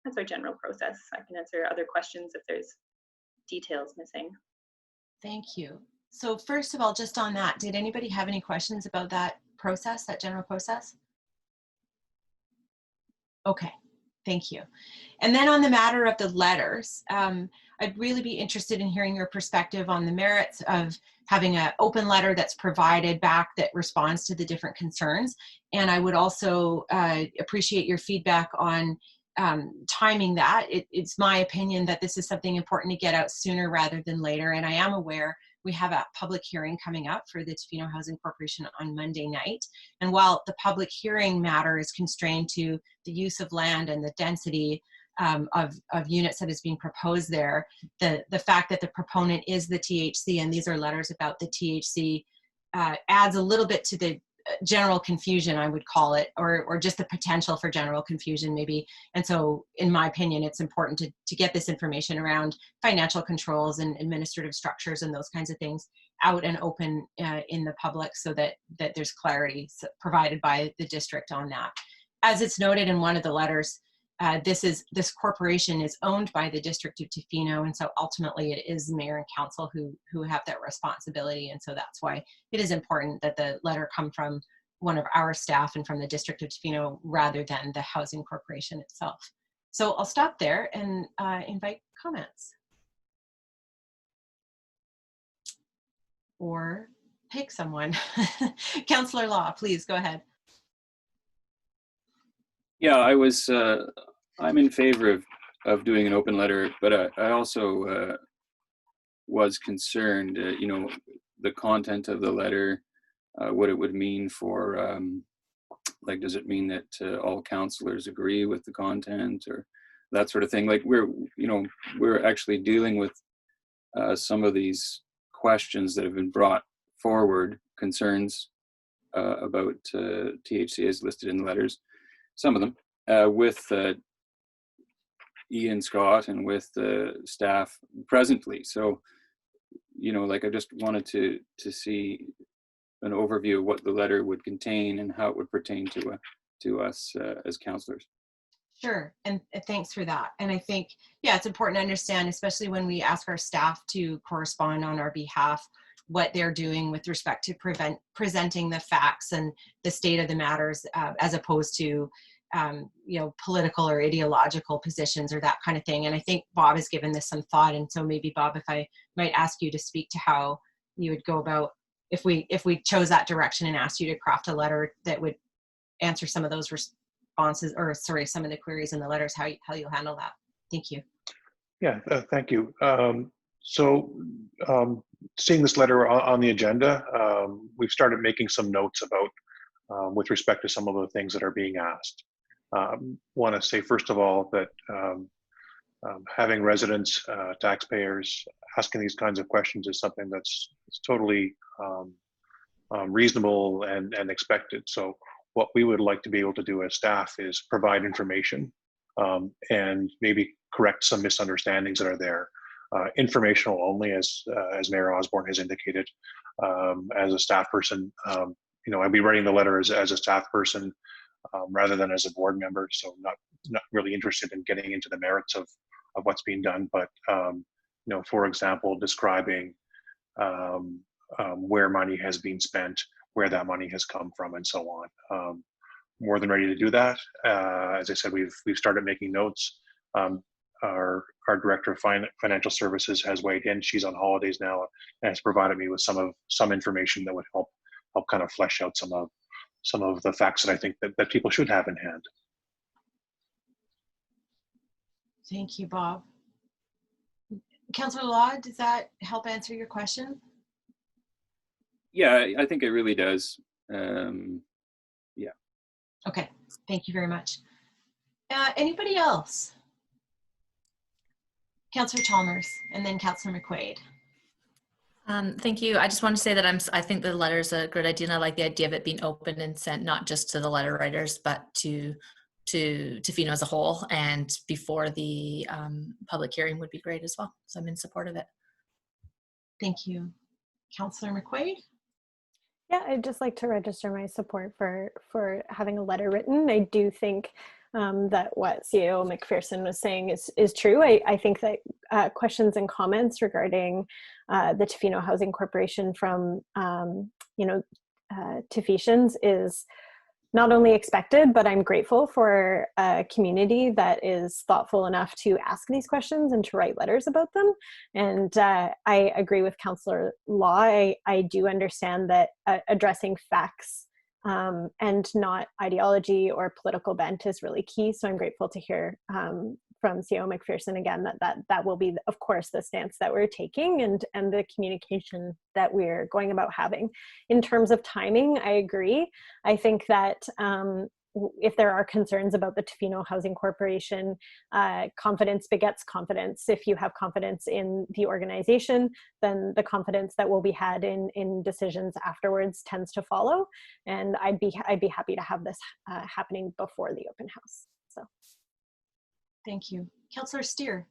S2: That's our general process. I can answer other questions if there's details missing.
S1: Thank you. So first of all, just on that, did anybody have any questions about that process, that general process? Okay, thank you. And then on the matter of the letters, I'd really be interested in hearing your perspective on the merits of having an open letter that's provided back that responds to the different concerns. And I would also appreciate your feedback on timing that. It's my opinion that this is something important to get out sooner rather than later. And I am aware we have a public hearing coming up for the Tofino Housing Corporation on Monday night. And while the public hearing matter is constrained to the use of land and the density of units that is being proposed there, the fact that the proponent is the THC, and these are letters about the THC, adds a little bit to the general confusion, I would call it, or just the potential for general confusion maybe. And so in my opinion, it's important to get this information around financial controls and administrative structures and those kinds of things out and open in the public, so that there's clarity provided by the district on that. As it's noted in one of the letters, this corporation is owned by the District of Tofino, and so ultimately it is mayor and council who have that responsibility. And so that's why it is important that the letter come from one of our staff and from the District of Tofino rather than the housing corporation itself. So I'll stop there and invite comments. Or pick someone. Councillor Law, please go ahead.
S12: Yeah, I'm in favor of doing an open letter, but I also was concerned, the content of the letter, what it would mean for, like, does it mean that all councillors agree with the content or that sort of thing? Like we're actually dealing with some of these questions that have been brought forward, concerns about THC as listed in the letters, some of them, with Ian Scott and with the staff presently. So, I just wanted to see an overview of what the letter would contain and how it would pertain to us as councillors.
S1: Sure, and thanks for that. And I think, yeah, it's important to understand, especially when we ask our staff to correspond on our behalf, what they're doing with respect to presenting the facts and the state of the matters, as opposed to political or ideological positions or that kind of thing. And I think Bob has given this some thought. And so maybe Bob, if I might ask you to speak to how you would go about, if we chose that direction and asked you to craft a letter that would answer some of those responses, or sorry, some of the queries in the letters, how you'll handle that. Thank you.
S13: Yeah, thank you. Seeing this letter on the agenda, we've started making some notes about with respect to some of the things that are being asked. Want to say first of all that having residents, taxpayers asking these kinds of questions is something that's totally reasonable and expected. So what we would like to be able to do as staff is provide information and maybe correct some misunderstandings that are there. Informational only, as Mayor Osborne has indicated. As a staff person, I'd be writing the letter as a staff person rather than as a board member, so not really interested in getting into the merits of what's being done. But for example, describing where money has been spent, where that money has come from, and so on. More than ready to do that. As I said, we've started making notes. Our director of financial services has weighed in. She's on holidays now and has provided me with some information that would help kind of flesh out some of the facts that I think that people should have in hand.
S1: Thank you, Bob. Councillor Law, does that help answer your question?
S12: Yeah, I think it really does. Yeah.
S1: Okay, thank you very much. Anybody else? Councillor Chalmers and then Councillor McQuaid.
S9: Thank you. I just want to say that I think the letter is a good idea, and I like the idea of it being open and sent not just to the letter writers, but to Tofino as a whole, and before the public hearing would be great as well. So I'm in support of it.
S1: Thank you. Councillor McQuaid?
S11: Yeah, I'd just like to register my support for having a letter written. I do think that what CAO McPherson was saying is true. I think that questions and comments regarding the Tofino Housing Corporation from Tofetians is not only expected, but I'm grateful for a community that is thoughtful enough to ask these questions and to write letters about them. And I agree with Councillor Law. I do understand that addressing facts and not ideology or political bent is really key. So I'm grateful to hear from CAO McPherson again that will be, of course, the stance that we're taking and the communication that we're going about having. In terms of timing, I agree. I think that if there are concerns about the Tofino Housing Corporation, confidence begets confidence. If you have confidence in the organization, then the confidence that will be had in decisions afterwards tends to follow. And I'd be happy to have this happening before the open house. So,
S1: thank you, Councillor Steer.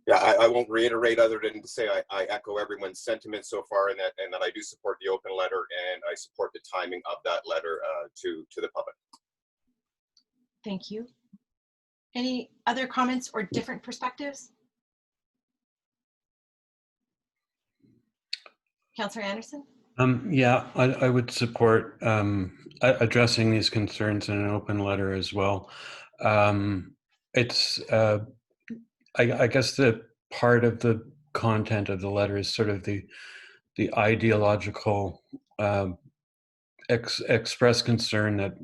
S6: Yeah, I won't reiterate other than to say I echo everyone's sentiment so far, and that I do support the open letter, and I support the timing of that letter to the public.
S1: Thank you. Any other comments or different perspectives? Councillor Anderson?
S8: Yeah, I would support addressing these concerns in an open letter as well. It's I guess the part of the content of the letter is sort of the ideological express concern that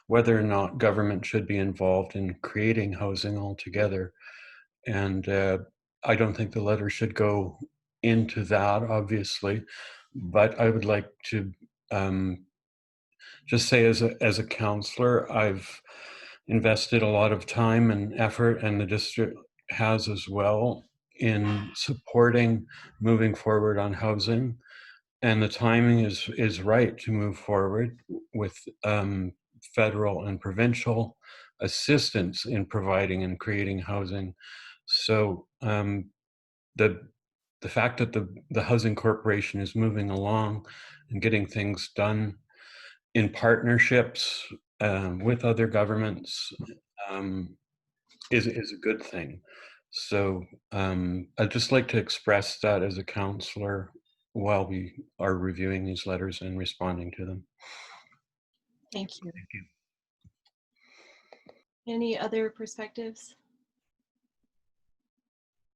S8: whether or not government should be involved in creating housing altogether. And I don't think the letter should go into that, obviously, but I would like to just say as a counselor, I've invested a lot of time and effort, and the district has as well, in supporting moving forward on housing, and the timing is right to move forward with federal and provincial assistance in providing and creating housing. So the fact that the Housing Corporation is moving along and getting things done in partnerships with other governments is a good thing. So I'd just like to express that as a counselor while we are reviewing these letters and responding to them.
S1: Thank you. Thank you. Any other perspectives?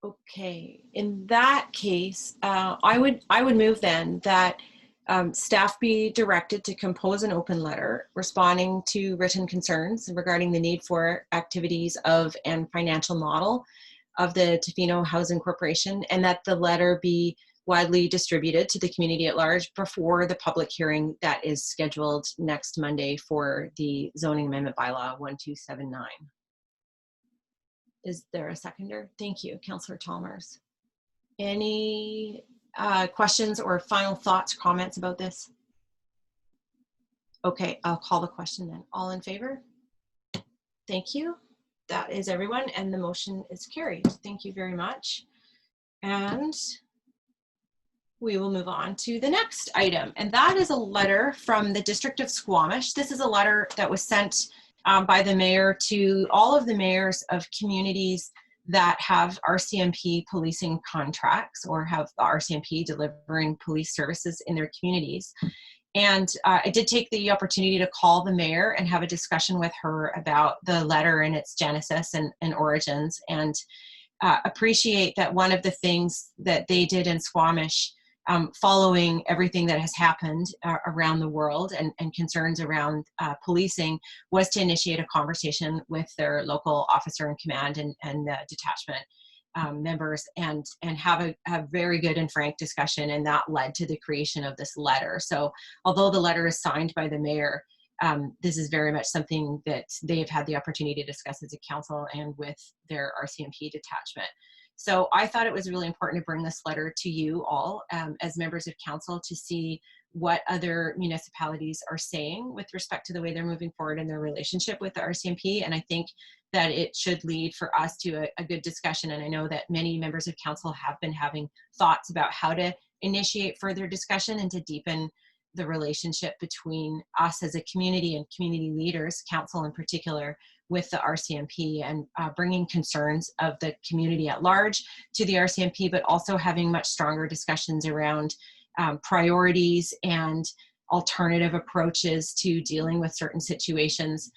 S1: Okay, in that case, I would move then that staff be directed to compose an open letter responding to written concerns regarding the need for activities of and financial model of the Tofino Housing Corporation, and that the letter be widely distributed to the community at large before the public hearing that is scheduled next Monday for the zoning amendment bylaw 1279. Is there a seconder? Thank you, Councillor Chalmers. Any questions or final thoughts, comments about this? Okay, I'll call the question then. All in favor? Thank you. That is everyone, and the motion is carried. Thank you very much. And we will move on to the next item, and that is a letter from the District of Squamish. This is a letter that was sent by the mayor to all of the mayors of communities that have RCMP policing contracts or have the RCMP delivering police services in their communities. And I did take the opportunity to call the mayor and have a discussion with her about the letter and its genesis and origins, and appreciate that one of the things that they did in Squamish, following everything that has happened around the world and concerns around policing, was to initiate a conversation with their local officer in command and detachment members and have a very good and frank discussion, and that led to the creation of this letter. So although the letter is signed by the mayor, this is very much something that they've had the opportunity to discuss as a council and with their RCMP detachment. So I thought it was really important to bring this letter to you all as members of council to see what other municipalities are saying with respect to the way they're moving forward in their relationship with the RCMP. And I think that it should lead for us to a good discussion. And I know that many members of council have been having thoughts about how to initiate further discussion and to deepen the relationship between us as a community and community leaders, council in particular, with the RCMP, and bringing concerns of the community at large to the RCMP, but also having much stronger discussions around priorities and alternative approaches to dealing with certain situations.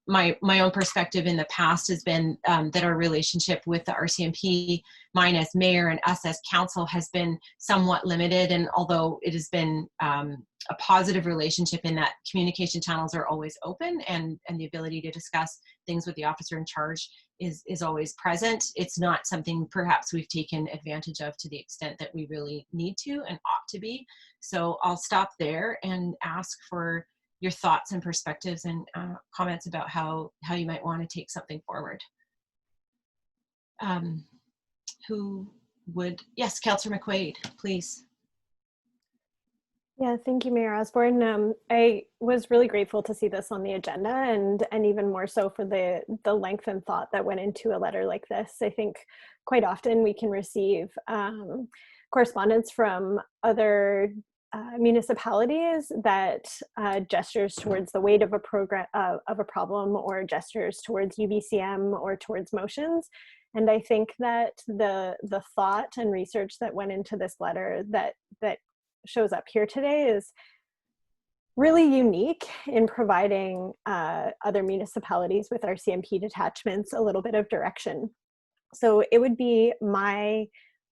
S1: My own perspective in the past has been that our relationship with the RCMP, mine as mayor and us as council, has been somewhat limited. And although it has been a positive relationship in that communication channels are always open and the ability to discuss things with the officer in charge is always present, it's not something perhaps we've taken advantage of to the extent that we really need to and ought to be. So I'll stop there and ask for your thoughts and perspectives and comments about how you might want to take something forward. Who would? Yes, Councillor McQuaid, please.
S11: Yeah, thank you, Mayor Osborne. I was really grateful to see this on the agenda, and even more so for the length and thought that went into a letter like this. I think quite often we can receive correspondence from other municipalities that gestures towards the weight of a problem, or gestures towards UBCM or towards motions. And I think that the thought and research that went into this letter that shows up here today is really unique in providing other municipalities with RCMP detachments a little bit of direction. So it would be my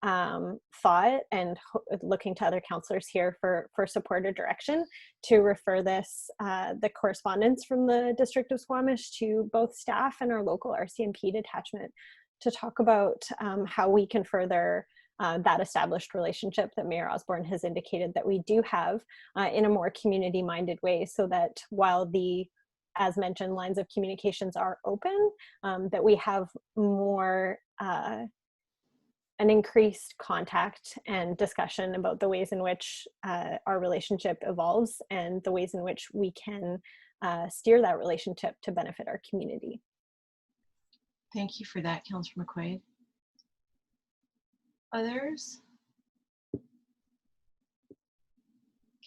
S11: thought, and looking to other councillors here for support or direction, to refer this, the correspondence from the District of Squamish, to both staff and our local RCMP detachment to talk about how we can further that established relationship that Mayor Osborne has indicated that we do have in a more community-minded way, so that while the, as mentioned, lines of communications are open, that we have more an increased contact and discussion about the ways in which our relationship evolves and the ways in which we can steer that relationship to benefit our community.
S1: Thank you for that, Councillor McQuaid. Others?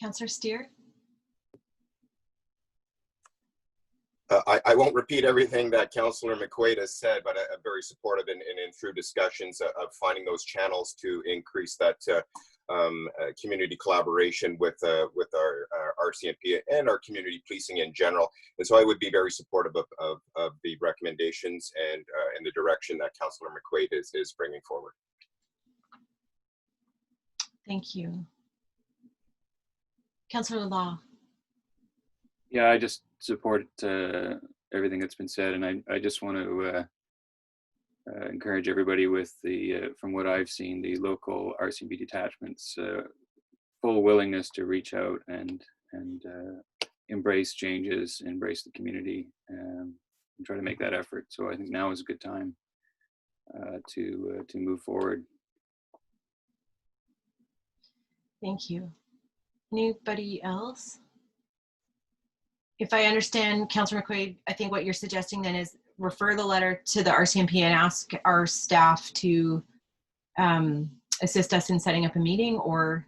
S1: Councillor Steer?
S6: I won't repeat everything that Councillor McQuaid has said, but I'm very supportive in through discussions of finding those channels to increase that community collaboration with our RCMP and our community policing in general. And so I would be very supportive of the recommendations and the direction that Councillor McQuaid is bringing forward.
S1: Thank you. Councillor Law.
S12: Yeah, I just support everything that's been said, and I just want to encourage everybody with the, from what I've seen, the local RCMP detachments full willingness to reach out and embrace changes, embrace the community, and try to make that effort. So I think now is a good time to move forward.
S1: Thank you. Anybody else? If I understand, Councillor McQuaid, I think what you're suggesting then is refer the letter to the RCMP and ask our staff to assist us in setting up a meeting, or?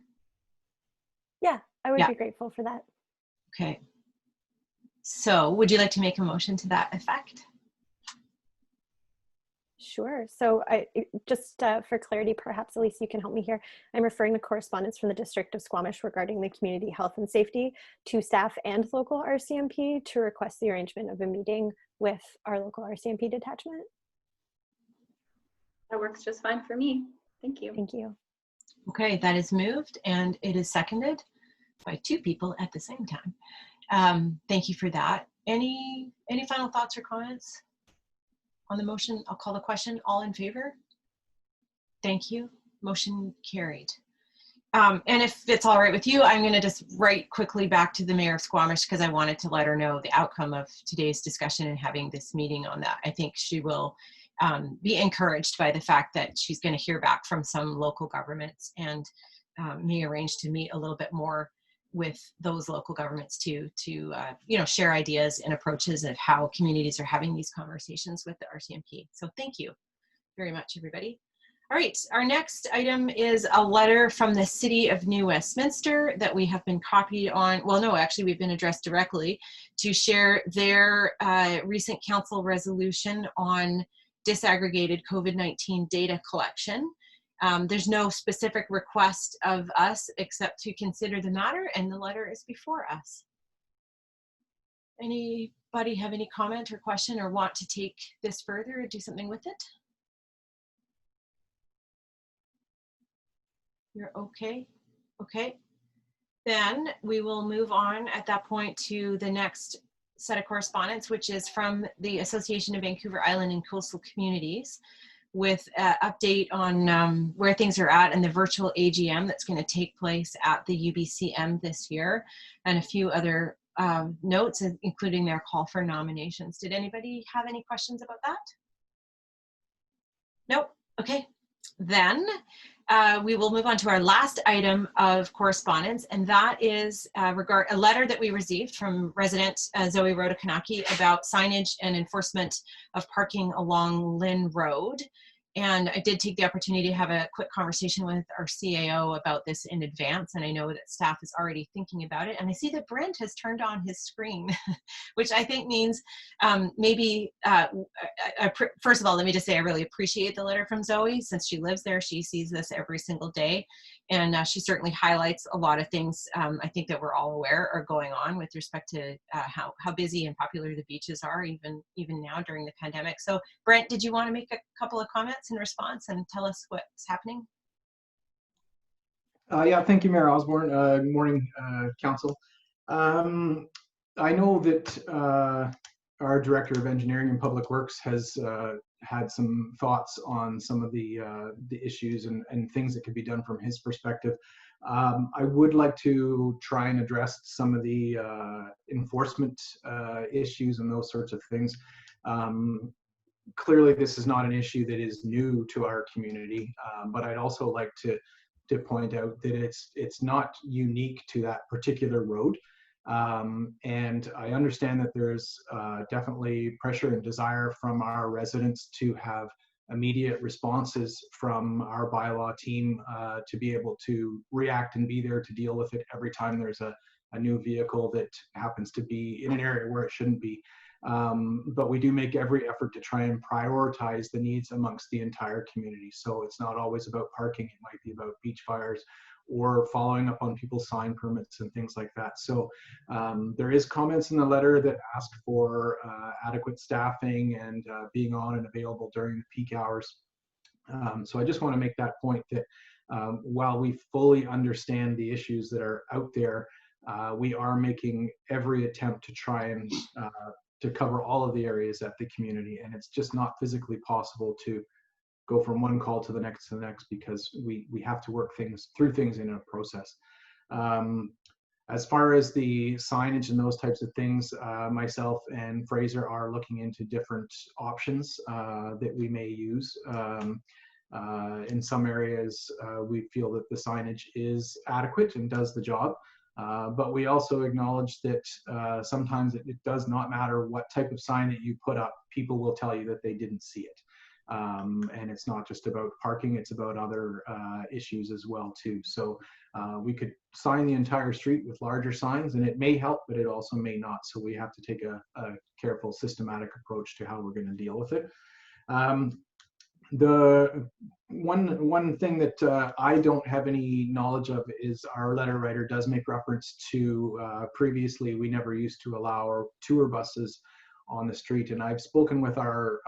S11: Yeah, I would be grateful for that.
S1: Okay. So would you like to make a motion to that effect?
S11: Sure. So just for clarity, perhaps Elise, you can help me here. I'm referring to correspondence from the District of Squamish regarding the community health and safety to staff and local RCMP to request the arrangement of a meeting with our local RCMP detachment.
S2: That works just fine for me. Thank you.
S11: Thank you.
S1: Okay, that is moved and it is seconded by 2 people at the same time. Thank you for that. Any final thoughts or comments on the motion? I'll call the question. All in favor? Thank you. Motion carried. And if it's all right with you, I'm going to just write quickly back to the Mayor of Squamish because I wanted to let her know the outcome of today's discussion and having this meeting on that. I think she will be encouraged by the fact that she's going to hear back from some local governments and may arrange to meet a little bit more with those local governments to share ideas and approaches of how communities are having these conversations with the RCMP. So thank you very much, everybody. All right, our next item is a letter from the City of New Westminster that we have been copied on. Well, no, actually we've been addressed directly to share their recent council resolution on disaggregated COVID-19 data collection. There's no specific request of us except to consider the matter, and the letter is before us. Anybody have any comment or question or want to take this further or do something with it? You're okay? Okay. Then we will move on at that point to the next set of correspondence, which is from the Association of Vancouver Island and Coastal Communities with an update on where things are at and the virtual AGM that's going to take place at the UBCM this year, and a few other notes, including their call for nominations. Did anybody have any questions about that? Nope. Okay. Then we will move on to our last item of correspondence, and that is a letter that we received from resident Zoe Rodakanaki about signage and enforcement of parking along Lynn Road. And I did take the opportunity to have a quick conversation with our CAO about this in advance, and I know that staff is already thinking about it. And I see that Brent has turned on his screen, which I think means first of all, let me just say I really appreciate the letter from Zoe. Since she lives there, she sees this every single day, and she certainly highlights a lot of things I think that we're all aware are going on with respect to how busy and popular the beaches are, even now during the pandemic. So Brent, did you want to make a couple of comments in response and tell us what's happening?
S14: Yeah, thank you, Mayor Osborne. Good morning, Council. I know that our Director of Engineering and Public Works has had some thoughts on some of the issues and things that could be done from his perspective. I would like to try and address some of the enforcement issues and those sorts of things. Clearly, this is not an issue that is new to our community, but I'd also like to point out that it's not unique to that particular road. And I understand that there's definitely pressure and desire from our residents to have immediate responses from our bylaw team to be able to react and be there to deal with it every time there's a new vehicle that happens to be in an area where it shouldn't be. But we do make every effort to try and prioritize the needs amongst the entire community. So it's not always about parking, it might be about beach fires or following up on people's sign permits and things like that. So there is comments in the letter that ask for adequate staffing and being on and available during the peak hours. So I just want to make that point that while we fully understand the issues that are out there, we are making every attempt to try and to cover all of the areas at the community, and it's just not physically possible to go from one call to the next because we have to work through things in a process. As far as the signage and those types of things, myself and Fraser are looking into different options that we may use. In some areas, we feel that the signage is adequate and does the job. But we also acknowledge that sometimes it does not matter what type of sign that you put up, people will tell you that they didn't see it. And it's not just about parking, it's about other issues as well too. So we could sign the entire street with larger signs and it may help, but it also may not. So we have to take a careful, systematic approach to how we're going to deal with it. The one thing that I don't have any knowledge of is our letter writer does make reference to previously we never used to allow our tour buses on the street, and I've spoken with our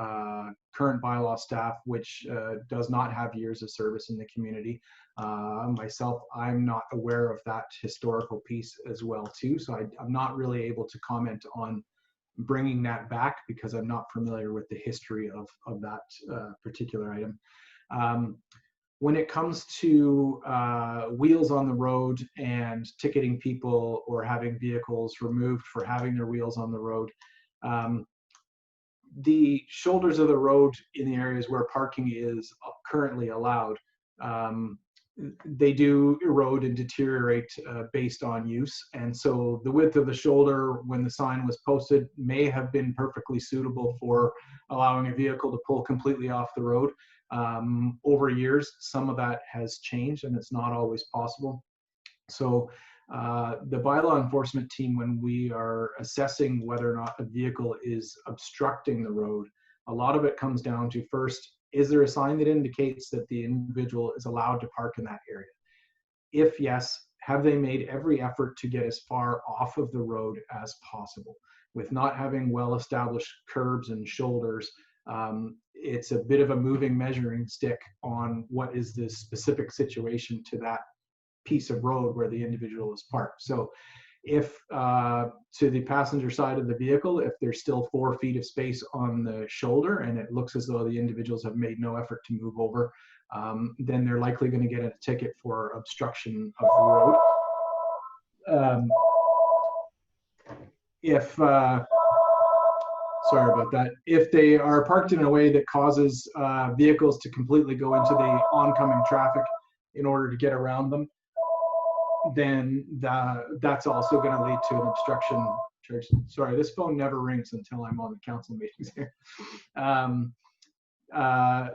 S14: current bylaw staff, which does not have years of service in the community. Myself, I'm not aware of that historical piece as well too, so I'm not really able to comment on bringing that back because I'm not familiar with the history of that particular item. When it comes to wheels on the road and ticketing people or having vehicles removed for having their wheels on the road, the shoulders of the road in the areas where parking is currently allowed, they do erode and deteriorate based on use. And so the width of the shoulder when the sign was posted may have been perfectly suitable for allowing a vehicle to pull completely off the road. Over years, some of that has changed and it's not always possible. So the bylaw enforcement team, when we are assessing whether or not a vehicle is obstructing the road, a lot of it comes down to first, is there a sign that indicates that the individual is allowed to park in that area? If yes, have they made every effort to get as far off of the road as possible? With not having well-established curbs and shoulders, it's a bit of a moving measuring stick on what is the specific situation to that piece of road where the individual is parked. So if to the passenger side of the vehicle, if there's still 4 feet of space on the shoulder and it looks as though the individuals have made no effort to move over, then they're likely going to get a ticket for obstruction of the road. Sorry about that. If they are parked in a way that causes vehicles to completely go into the oncoming traffic in order to get around them, then that's also going to lead to an obstruction charge. Sorry, this phone never rings until I'm on the council meetings here.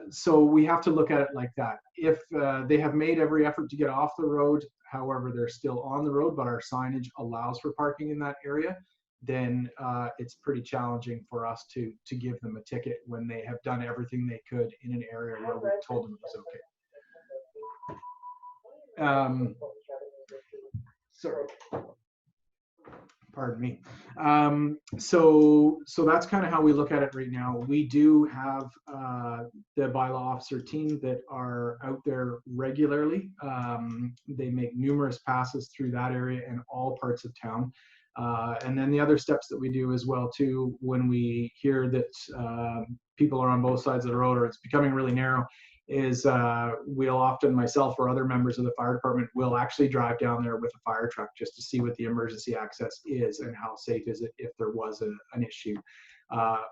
S14: So we have to look at it like that. If they have made every effort to get off the road, however, they're still on the road, but our signage allows for parking in that area, then it's pretty challenging for us to give them a ticket when they have done everything they could in an area where we told them it was okay. Sorry, pardon me. So that's kind of how we look at it right now. We do have the bylaw officer team that are out there regularly. They make numerous passes through that area and all parts of town. And then the other steps that we do as well too, when we hear that people are on both sides of the road or it's becoming really narrow, is we'll often, myself or other members of the fire department, will actually drive down there with a fire truck just to see what the emergency access is and how safe is it if there was an issue.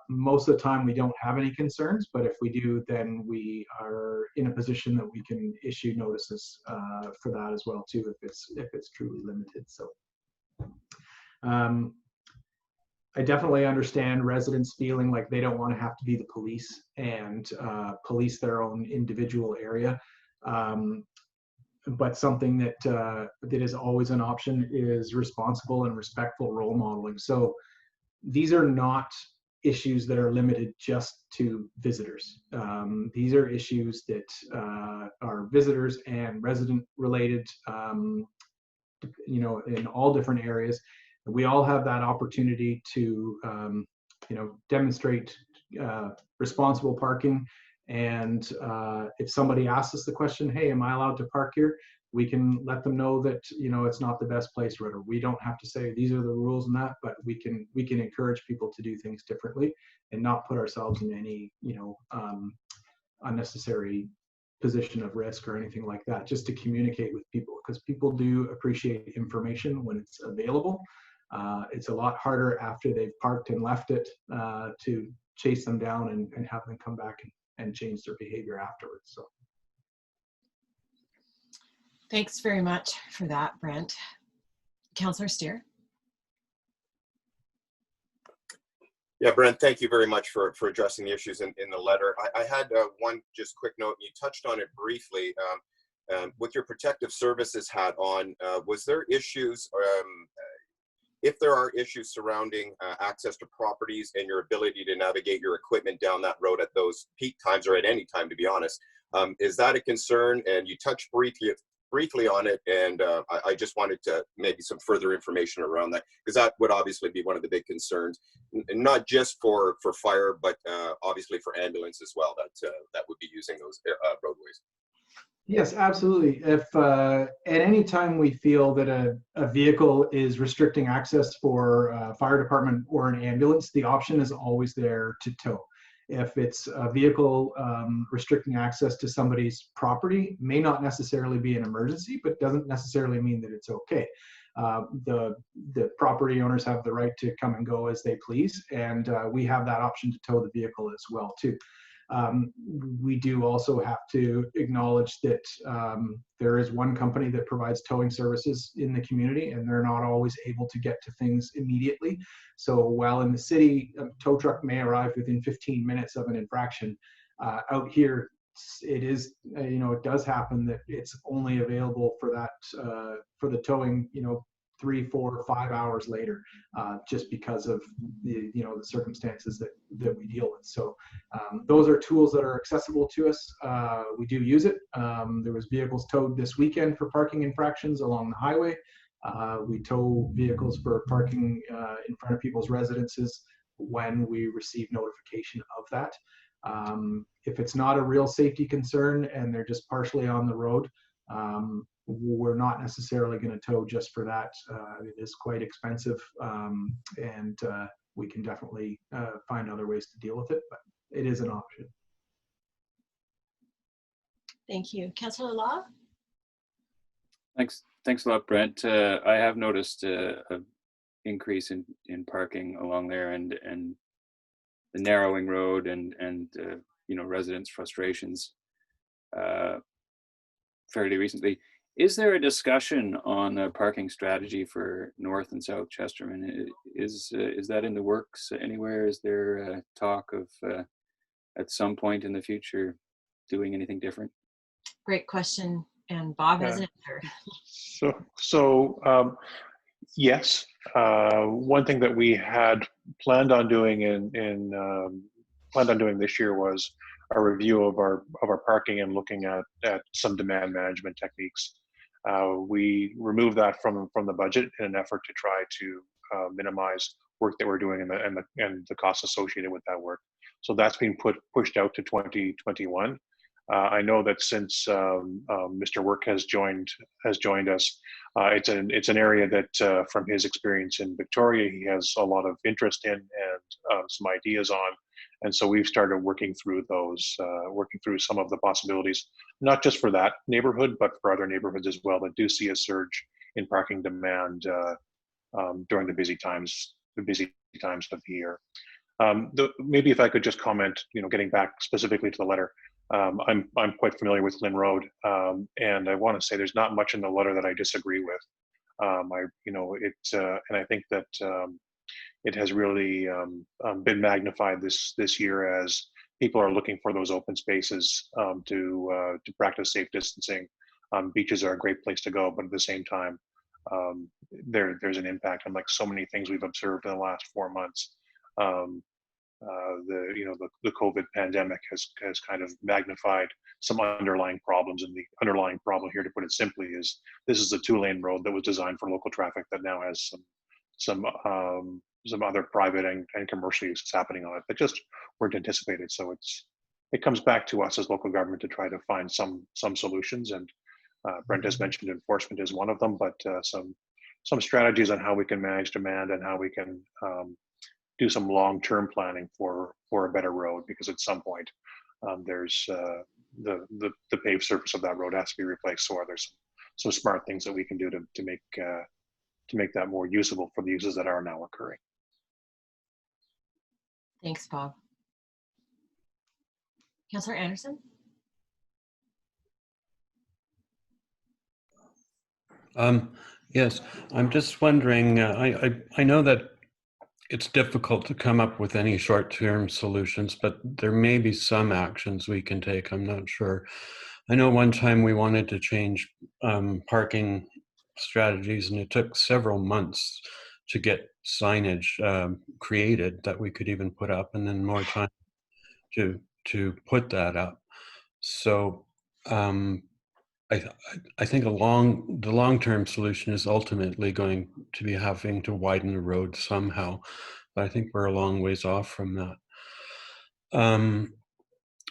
S14: Most of the time we don't have any concerns, but if we do, then we are in a position that we can issue notices for that as well too, if it's truly limited. So I definitely understand residents feeling like they don't want to have to be the police and police their own individual area. But something that is always an option is responsible and respectful role modeling. So these are not issues that are limited just to visitors. These are issues that are visitors and resident related, in all different areas. We all have that opportunity to, demonstrate responsible parking. And if somebody asks us the question, hey, am I allowed to park here? We can let them know that, it's not the best place, or we don't have to say these are the rules and that, but we can encourage people to do things differently and not put ourselves in any, unnecessary position of risk or anything like that, just to communicate with people, because people do appreciate information when it's available. It's a lot harder after they've parked and left it to chase them down and have them come back and change their behavior afterwards. So.
S1: Thanks very much for that, Brent. Councillor Steer.
S6: Yeah, Brent, thank you very much for addressing the issues in the letter. I had one just quick note, and you touched on it briefly. With your protective services hat on, was there issues if there are issues surrounding access to properties and your ability to navigate your equipment down that road at those peak times, or at any time, to be honest, is that a concern? And you touched briefly on it, and I just wanted to maybe some further information around that, because that would obviously be one of the big concerns, not just for fire, but obviously for ambulance as well, that would be using those roadways.
S14: Yes, absolutely. If at any time we feel that a vehicle is restricting access for a fire department or an ambulance, the option is always there to tow. If it's a vehicle restricting access to somebody's property, may not necessarily be an emergency, but doesn't necessarily mean that it's okay. The property owners have the right to come and go as they please, and we have that option to tow the vehicle as well too. We do also have to acknowledge that there is one company that provides towing services in the community, and they're not always able to get to things immediately. So while in the city, a tow truck may arrive within 15 minutes of an infraction, out here, it is, it does happen that it's only available for that, for the towing, 3, 4, 5 hours later, just because of the circumstances that we deal with. So those are tools that are accessible to us. We do use it. There was vehicles towed this weekend for parking infractions along the highway. We tow vehicles for parking in front of people's residences when we receive notification of that. If it's not a real safety concern and they're just partially on the road, we're not necessarily going to tow just for that. It is quite expensive, and we can definitely find other ways to deal with it, but it is an option.
S1: Thank you. Councillor Law?
S12: Thanks a lot, Brent. I have noticed an increase in parking along there, and the narrowing road and residents' frustrations fairly recently. Is there a discussion on a parking strategy for North and South Chesterman? Is that in the works anywhere? Is there talk of at some point in the future doing anything different?
S1: Great question, and Bob has an answer.
S13: So yes, one thing that we had planned on doing this year was a review of our parking and looking at some demand management techniques. We removed that from the budget in an effort to try to minimize work that we're doing and the costs associated with that work. So that's been pushed out to 2021. I know that since Mr. Work has joined us, it's an area that from his experience in Victoria, he has a lot of interest in and some ideas on. And so we've started working through those, working through some of the possibilities, not just for that neighborhood, but for other neighborhoods as well that do see a surge in parking demand during the busy times of the year. Maybe if I could just comment, getting back specifically to the letter, I'm quite familiar with Lynn Road, and I want to say there's not much in the letter that I disagree with. And I think that it has really been magnified this year as people are looking for those open spaces to practice safe distancing. Beaches are a great place to go, but at the same time, there's an impact on like so many things we've observed in the last 4 months. The COVID pandemic has kind of magnified some underlying problems, and the underlying problem here, to put it simply, is this is a 2-lane road that was designed for local traffic that now has some other private and commercial uses happening on it that just weren't anticipated. So it comes back to us as local government to try to find some solutions, and Brent has mentioned enforcement is one of them, but some strategies on how we can manage demand and how we can do some long-term planning for a better road, because at some point there's the paved surface of that road has to be replaced. So are there some smart things that we can do to make that more usable for the uses that are now occurring?
S1: Thanks, Bob. Councillor Anderson?
S8: Yes, I'm just wondering, I know that it's difficult to come up with any short-term solutions, but there may be some actions we can take. I'm not sure. I know one time we wanted to change parking strategies, and it took several months to get signage created that we could even put up, and then more time to put that up. So I think the long-term solution is ultimately going to be having to widen the road somehow, but I think we're a long ways off from that.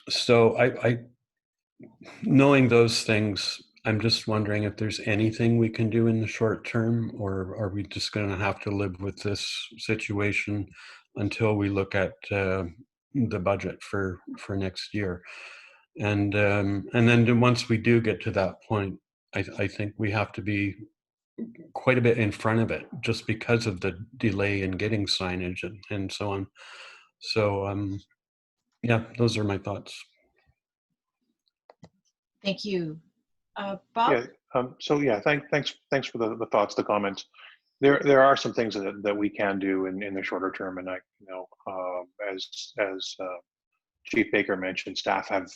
S8: So I knowing those things, I'm just wondering if there's anything we can do in the short term, or are we just going to have to live with this situation until we look at the budget for next year? And then once we do get to that point, I think we have to be quite a bit in front of it, just because of the delay in getting signage and so on. So yeah, those are my thoughts.
S1: Thank you. Bob?
S13: Yeah. So yeah, thanks for the thoughts, the comments. There are some things that we can do in the shorter term, and as Chief Baker mentioned, staff have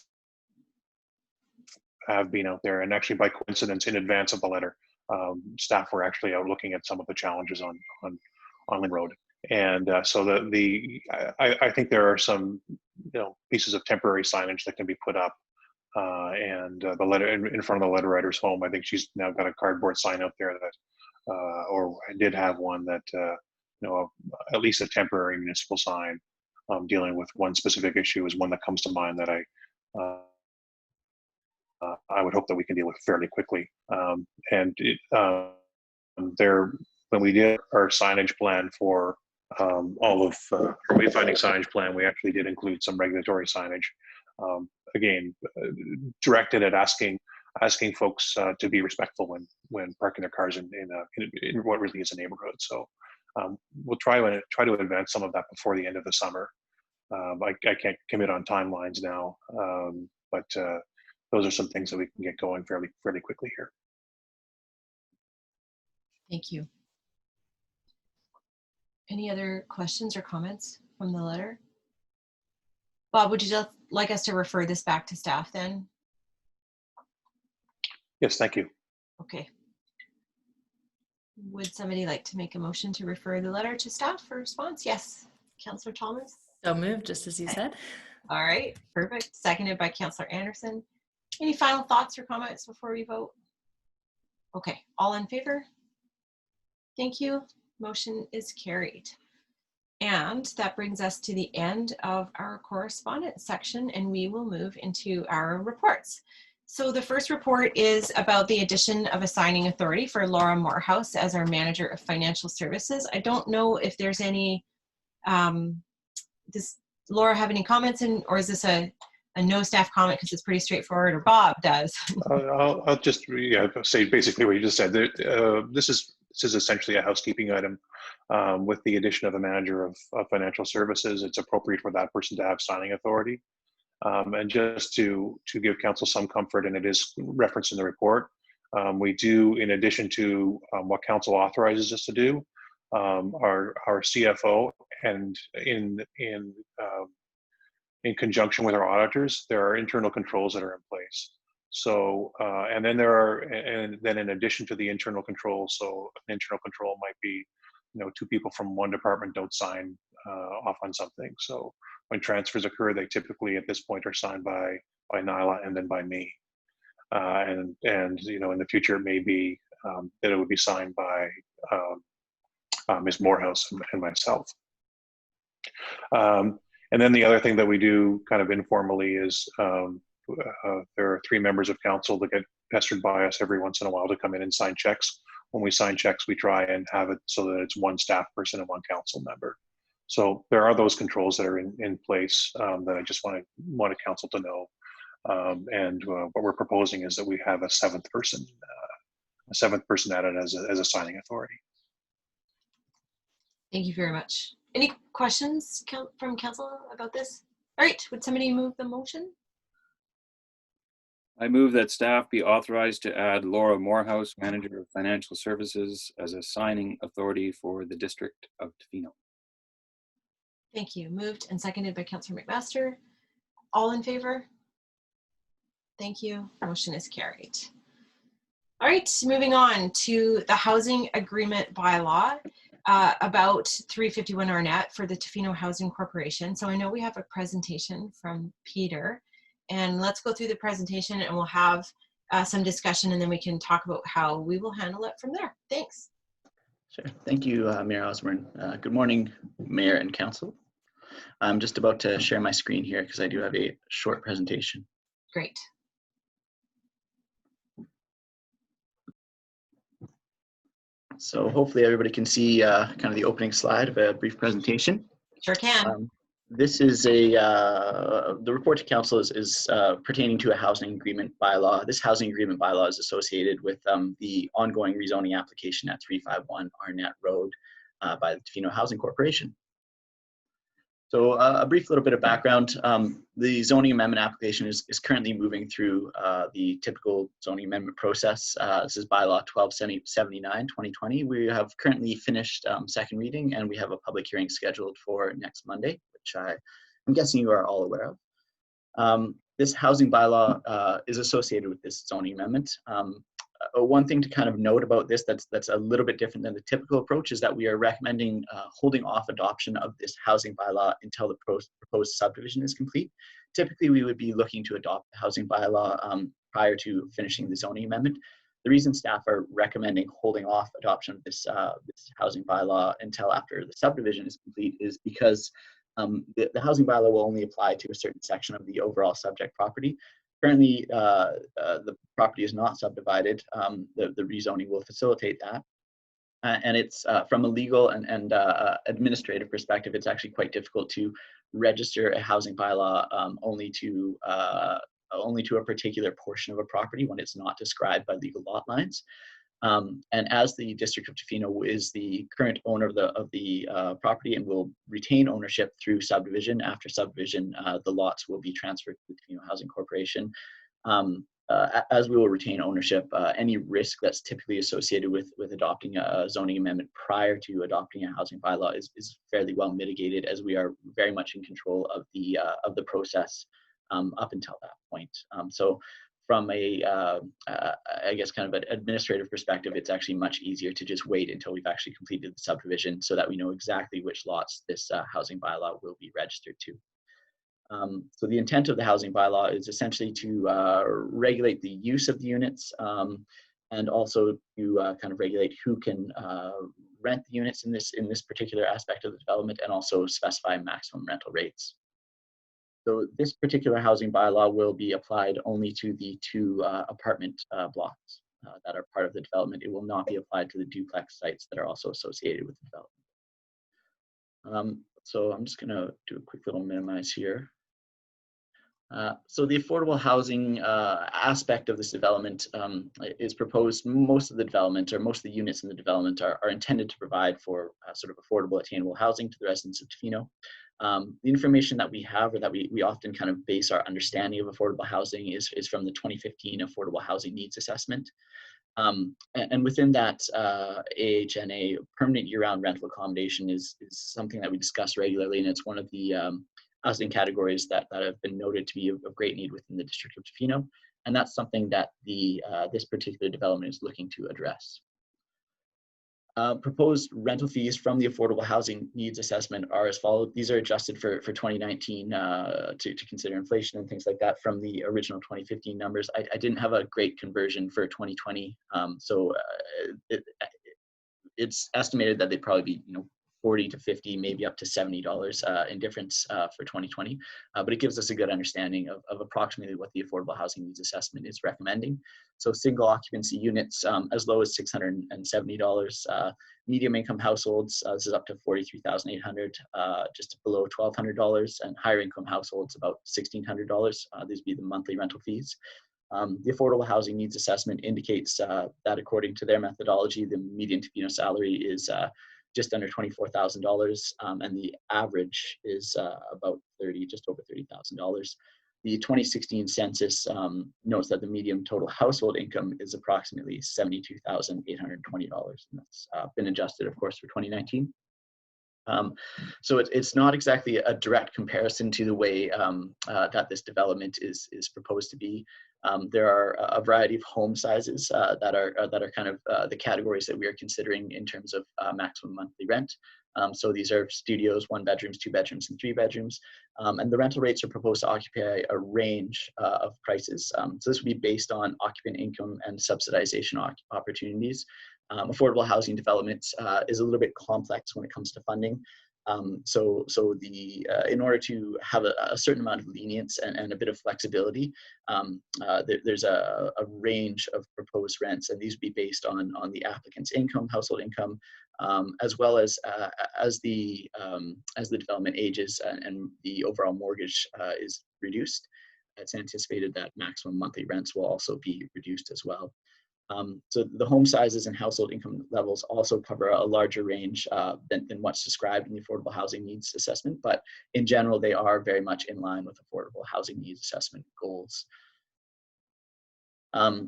S13: been out there, and actually by coincidence, in advance of the letter, staff were actually out looking at some of the challenges on Lynn Road, and so I think there are some pieces of temporary signage that can be put up. And the letter in front of the letter writer's home, I think she's now got a cardboard sign out there that, or I did have one that, at least a temporary municipal sign dealing with one specific issue is one that comes to mind that I would hope that we can deal with fairly quickly. When we did our signage plan for all of our wayfinding signage plan, we actually did include some regulatory signage. Again, directed at asking folks to be respectful when parking their cars in what really is a neighborhood. So we'll try to advance some of that before the end of the summer. I can't commit on timelines now, but those are some things that we can get going fairly quickly here.
S1: Thank you. Any other questions or comments from the letter? Bob, would you just like us to refer this back to staff then?
S13: Yes, thank you.
S1: Okay. Would somebody like to make a motion to refer the letter to staff for response? Yes, Councillor Thomas.
S9: So moved, just as you said.
S1: All right, perfect. Seconded by Councillor Anderson. Any final thoughts or comments before we vote? Okay, all in favor? Thank you. Motion is carried. And that brings us to the end of our correspondence section, and we will move into our reports. So the first report is about the addition of assigning authority for Laura Morehouse as our Manager of Financial Services. I don't know if there's any, does Laura have any comments, or is this a no staff comment because it's pretty straightforward, or Bob does?
S13: I'll just say basically what you just said. This is essentially a housekeeping item. With the addition of a manager of financial services, it's appropriate for that person to have signing authority. And just to give council some comfort, and it is referenced in the report, we do, in addition to what council authorizes us to do, our CFO, and in conjunction with our auditors, there are internal controls that are in place. So, and then in addition to the internal controls, so an internal control might be, two people from one department don't sign off on something. So when transfers occur, they typically at this point are signed by Nyla and then by me. And in the future, it may be that it would be signed by Ms. Morehouse and myself. And then the other thing that we do kind of informally is there are 3 members of council that get pestered by us every once in a while to come in and sign checks. When we sign checks, we try and have it so that it's 1 staff person and 1 council member. So there are those controls that are in place that I just wanted council to know. And what we're proposing is that we have a 7th person added as a signing authority.
S1: Thank you very much. Any questions from council about this? All right, would somebody move the motion?
S12: I move that staff be authorized to add Laura Morehouse, Manager of Financial Services, as a signing authority for the District of Tofino.
S1: Thank you. Moved and seconded by Councillor McMaster. All in favor? Thank you. Motion is carried. All right, moving on to the housing agreement bylaw. about 351 Arnett for the Tofino Housing Corporation. So I know we have a presentation from Peter, and let's go through the presentation and we'll have some discussion, and then we can talk about how we will handle it from there. Thanks.
S15: Sure. Thank you, Mayor Osborne. Good morning, Mayor and Council. I'm just about to share my screen here because I do have a short presentation.
S1: Great.
S15: So hopefully everybody can see kind of the opening slide of a brief presentation.
S1: Sure can.
S15: This is the report to council is pertaining to a housing agreement bylaw. This housing agreement bylaw is associated with the ongoing rezoning application at 351 Arnett Road by the Tofino Housing Corporation. So a brief little bit of background. The zoning amendment application is currently moving through the typical zoning amendment process. This is bylaw 1279/2020. We have currently finished second reading, and we have a public hearing scheduled for next Monday, which I'm guessing you are all aware of. This housing bylaw is associated with this zoning amendment. One thing to kind of note about this that's a little bit different than the typical approach is that we are recommending holding off adoption of this housing bylaw until the proposed subdivision is complete. Typically, we would be looking to adopt the housing bylaw prior to finishing the zoning amendment. The reason staff are recommending holding off adoption of this housing bylaw until after the subdivision is complete is because the housing bylaw will only apply to a certain section of the overall subject property. Currently, the property is not subdivided. The rezoning will facilitate that. And it's from a legal and administrative perspective, it's actually quite difficult to register a housing bylaw only to a particular portion of a property when it's not described by legal lot lines. And as the District of Tofino is the current owner of the property and will retain ownership through subdivision, after subdivision, the lots will be transferred to the Tofino Housing Corporation. As we will retain ownership, any risk that's typically associated with adopting a zoning amendment prior to adopting a housing bylaw is fairly well mitigated, as we are very much in control of the process up until that point. So from a, I guess, kind of an administrative perspective, it's actually much easier to just wait until we've actually completed the subdivision so that we know exactly which lots this housing bylaw will be registered to. So the intent of the housing bylaw is essentially to regulate the use of the units and also to kind of regulate who can rent the units in this particular aspect of the development, and also specify maximum rental rates. So this particular housing bylaw will be applied only to the two apartment blocks that are part of the development. It will not be applied to the duplex sites that are also associated with the development. So I'm just gonna do a quick little minimize here. So the affordable housing aspect of this development is proposed. Most of the development, or most of the units in the development, are intended to provide for sort of affordable, attainable housing to the residents of Tofino. The information that we have, or that we often kind of base our understanding of affordable housing is from the 2015 Affordable Housing Needs Assessment. And within that, AHNA, permanent year-round rental accommodation is something that we discuss regularly, and it's one of the housing categories that have been noted to be of great need within the District of Tofino, and that's something that this particular development is looking to address. Proposed rental fees from the Affordable Housing Needs Assessment are as follows. These are adjusted for 2019 to consider inflation and things like that from the original 2015 numbers. I didn't have a great conversion for 2020, so it's estimated that they'd probably be, $40 to $50, maybe up to $70 in difference for 2020. But it gives us a good understanding of approximately what the Affordable Housing Needs Assessment is recommending. So single occupancy units as low as $670, medium income households, this is up to $43,800, just below $1,200, and higher income households about $1,600. These would be the monthly rental fees. The Affordable Housing Needs Assessment indicates that according to their methodology, the median Tofino salary is just under $24,000, and the average is about just over $30,000. The 2016 census notes that the median total household income is approximately $72,820, and that's been adjusted, of course, for 2019. So it's not exactly a direct comparison to the way that this development is proposed to be. There are a variety of home sizes that are kind of the categories that we are considering in terms of maximum monthly rent. So these are studios, 1 bedrooms, 2 bedrooms, and 3 bedrooms. And the rental rates are proposed to occupy a range of prices. So this would be based on occupant income and subsidization opportunities. Affordable housing development is a little bit complex when it comes to funding. So in order to have a certain amount of lenience and a bit of flexibility, there's a range of proposed rents, and these would be based on the applicant's income, household income, as well as the development ages and the overall mortgage is reduced. It's anticipated that maximum monthly rents will also be reduced as well. So the home sizes and household income levels also cover a larger range than what's described in the Affordable Housing Needs Assessment, but in general, they are very much in line with Affordable Housing Needs Assessment goals.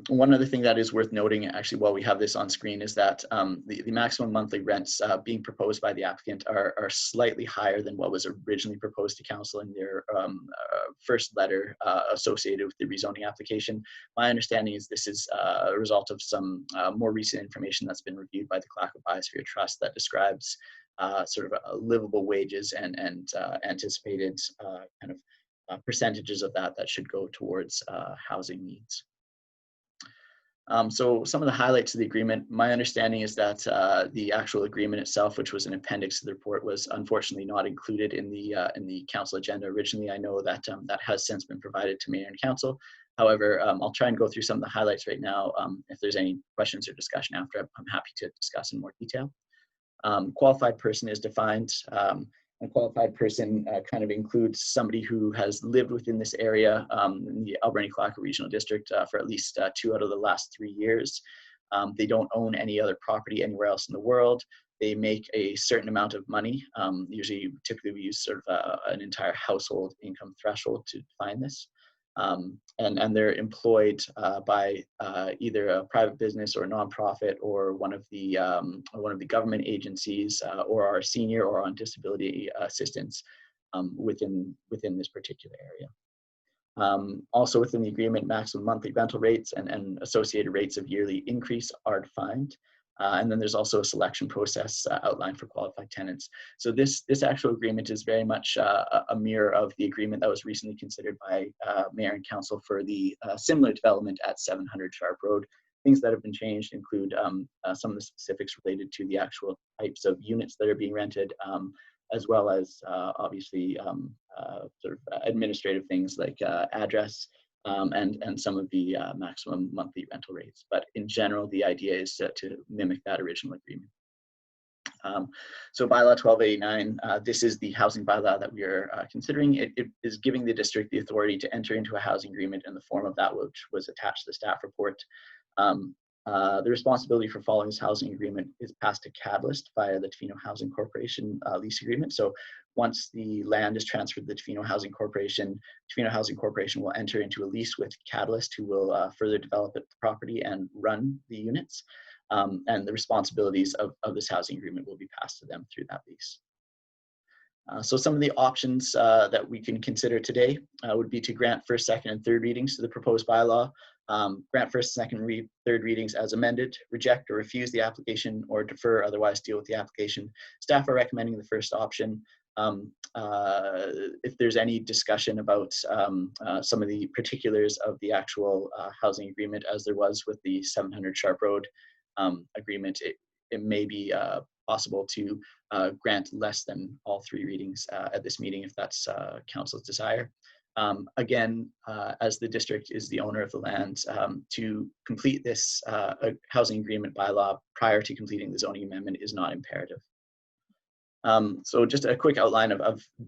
S15: One other thing that is worth noting, actually, while we have this on screen, is that the maximum monthly rents being proposed by the applicant are slightly higher than what was originally proposed to council in their first letter associated with the rezoning application. My understanding is this is a result of some more recent information that's been reviewed by the Tla-o-qui-aht Biosphere Trust that describes sort of livable wages and anticipated kind of percentages of that should go towards housing needs. So some of the highlights of the agreement, my understanding is that the actual agreement itself, which was an appendix to the report, was unfortunately not included in the council agenda originally. I know that that has since been provided to mayor and council. However, I'll try and go through some of the highlights right now. If there's any questions or discussion after, I'm happy to discuss in more detail. Qualified person is defined. A qualified person kind of includes somebody who has lived within this area in the Alberni-Tla-o-qui-aht Regional District for at least 2 out of the last 3 years. They don't own any other property anywhere else in the world. They make a certain amount of money. Typically we use sort of an entire household income threshold to define this. And they're employed by either a private business or a nonprofit or one of the government agencies or are senior or on disability assistance within this particular area. Also within the agreement, maximum monthly rental rates and associated rates of yearly increase are defined. And then there's also a selection process outlined for qualified tenants. So this actual agreement is very much a mirror of the agreement that was recently considered by mayor and council for the similar development at 700 Sharp Road. Things that have been changed include some of the specifics related to the actual types of units that are being rented, as well as obviously sort of administrative things like address, and some of the maximum monthly rental rates. But in general, the idea is to mimic that original agreement. So bylaw 1289, this is the housing bylaw that we are considering. It is giving the district the authority to enter into a housing agreement in the form of that which was attached to the staff report. The responsibility for following this housing agreement is passed to Catalyst via the Tofino Housing Corporation lease agreement. So once the land is transferred to the Tofino Housing Corporation will enter into a lease with Catalyst, who will further develop the property and run the units. And the responsibilities of this housing agreement will be passed to them through that lease. So some of the options that we can consider today would be to grant first, second, and third readings to the proposed bylaw, grant first, second, third readings as amended, reject or refuse the application, or defer, otherwise deal with the application. Staff are recommending the first option. If there's any discussion about some of the particulars of the actual housing agreement, as there was with the 700 Sharp Road agreement, it may be possible to grant less than all 3 readings at this meeting if that's council's desire. Again, as the district is the owner of the land, to complete this housing agreement bylaw prior to completing the zoning amendment is not imperative. So just a quick outline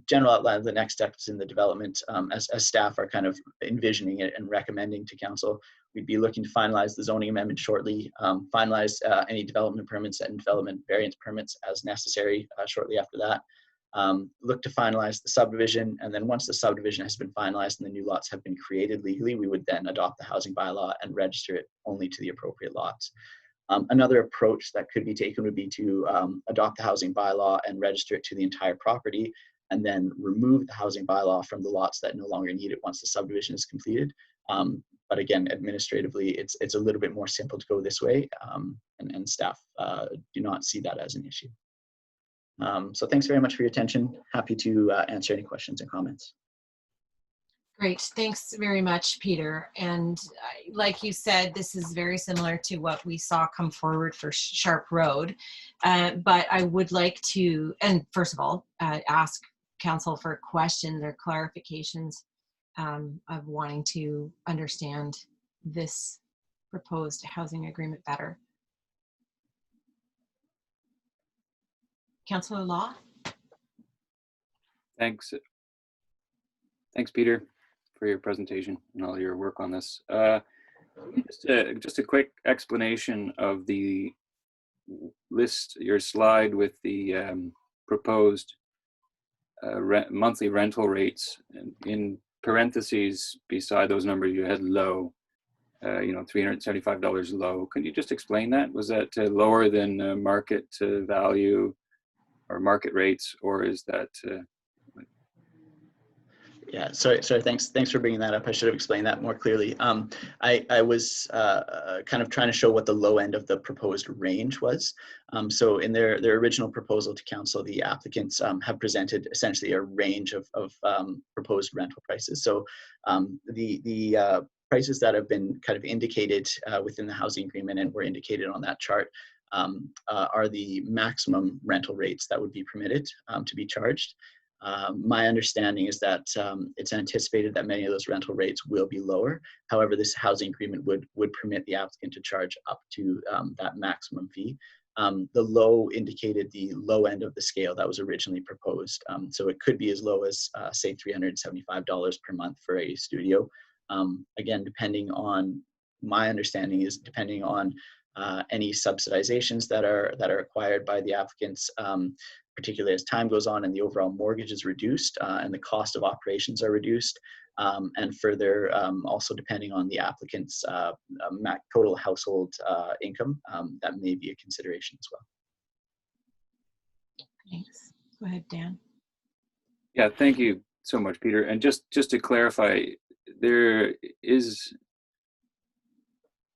S15: general outline of the next steps in the development as staff are kind of envisioning it and recommending to council. We'd be looking to finalize the zoning amendment shortly, finalize any development permits and development variance permits as necessary shortly after that. Look to finalize the subdivision, and then once the subdivision has been finalized and the new lots have been created legally, we would then adopt the housing bylaw and register it only to the appropriate lots. Another approach that could be taken would be to adopt the housing bylaw and register it to the entire property, and then remove the housing bylaw from the lots that no longer need it once the subdivision is completed. But again, administratively, it's a little bit more simple to go this way, and staff do not see that as an issue. So thanks very much for your attention. Happy to answer any questions and comments.
S1: Great, thanks very much, Peter. And like you said, this is very similar to what we saw come forward for Sharp Road. But I would like to, and first of all, ask Council for questions or clarifications of wanting to understand this proposed housing agreement better. Councillor Law?
S12: Thanks. Thanks, Peter, for your presentation and all your work on this. Just a quick explanation of the list, your slide with the proposed monthly rental rates. In parentheses beside those numbers, you had low, $375 low. Can you just explain that? Was that lower than market value or market rates, or is that?
S15: Yeah, sorry. Thanks for bringing that up. I should have explained that more clearly. I was kind of trying to show what the low end of the proposed range was. So in their original proposal to council, the applicants have presented essentially a range of proposed rental prices. So the prices that have been kind of indicated within the housing agreement and were indicated on that chart are the maximum rental rates that would be permitted to be charged. My understanding is that it's anticipated that many of those rental rates will be lower. However, this housing agreement would permit the applicant to charge up to that maximum fee. The low indicated the low end of the scale that was originally proposed. So it could be as low as, say, $375 per month for a studio. Again, depending on, my understanding is depending on any subsidizations that are acquired by the applicants, particularly as time goes on and the overall mortgage is reduced and the cost of operations are reduced, and further also depending on the applicant's total household income, that may be a consideration as well.
S1: Thanks. Go ahead, Dan.
S12: Yeah, thank you so much, Peter. And just to clarify, there is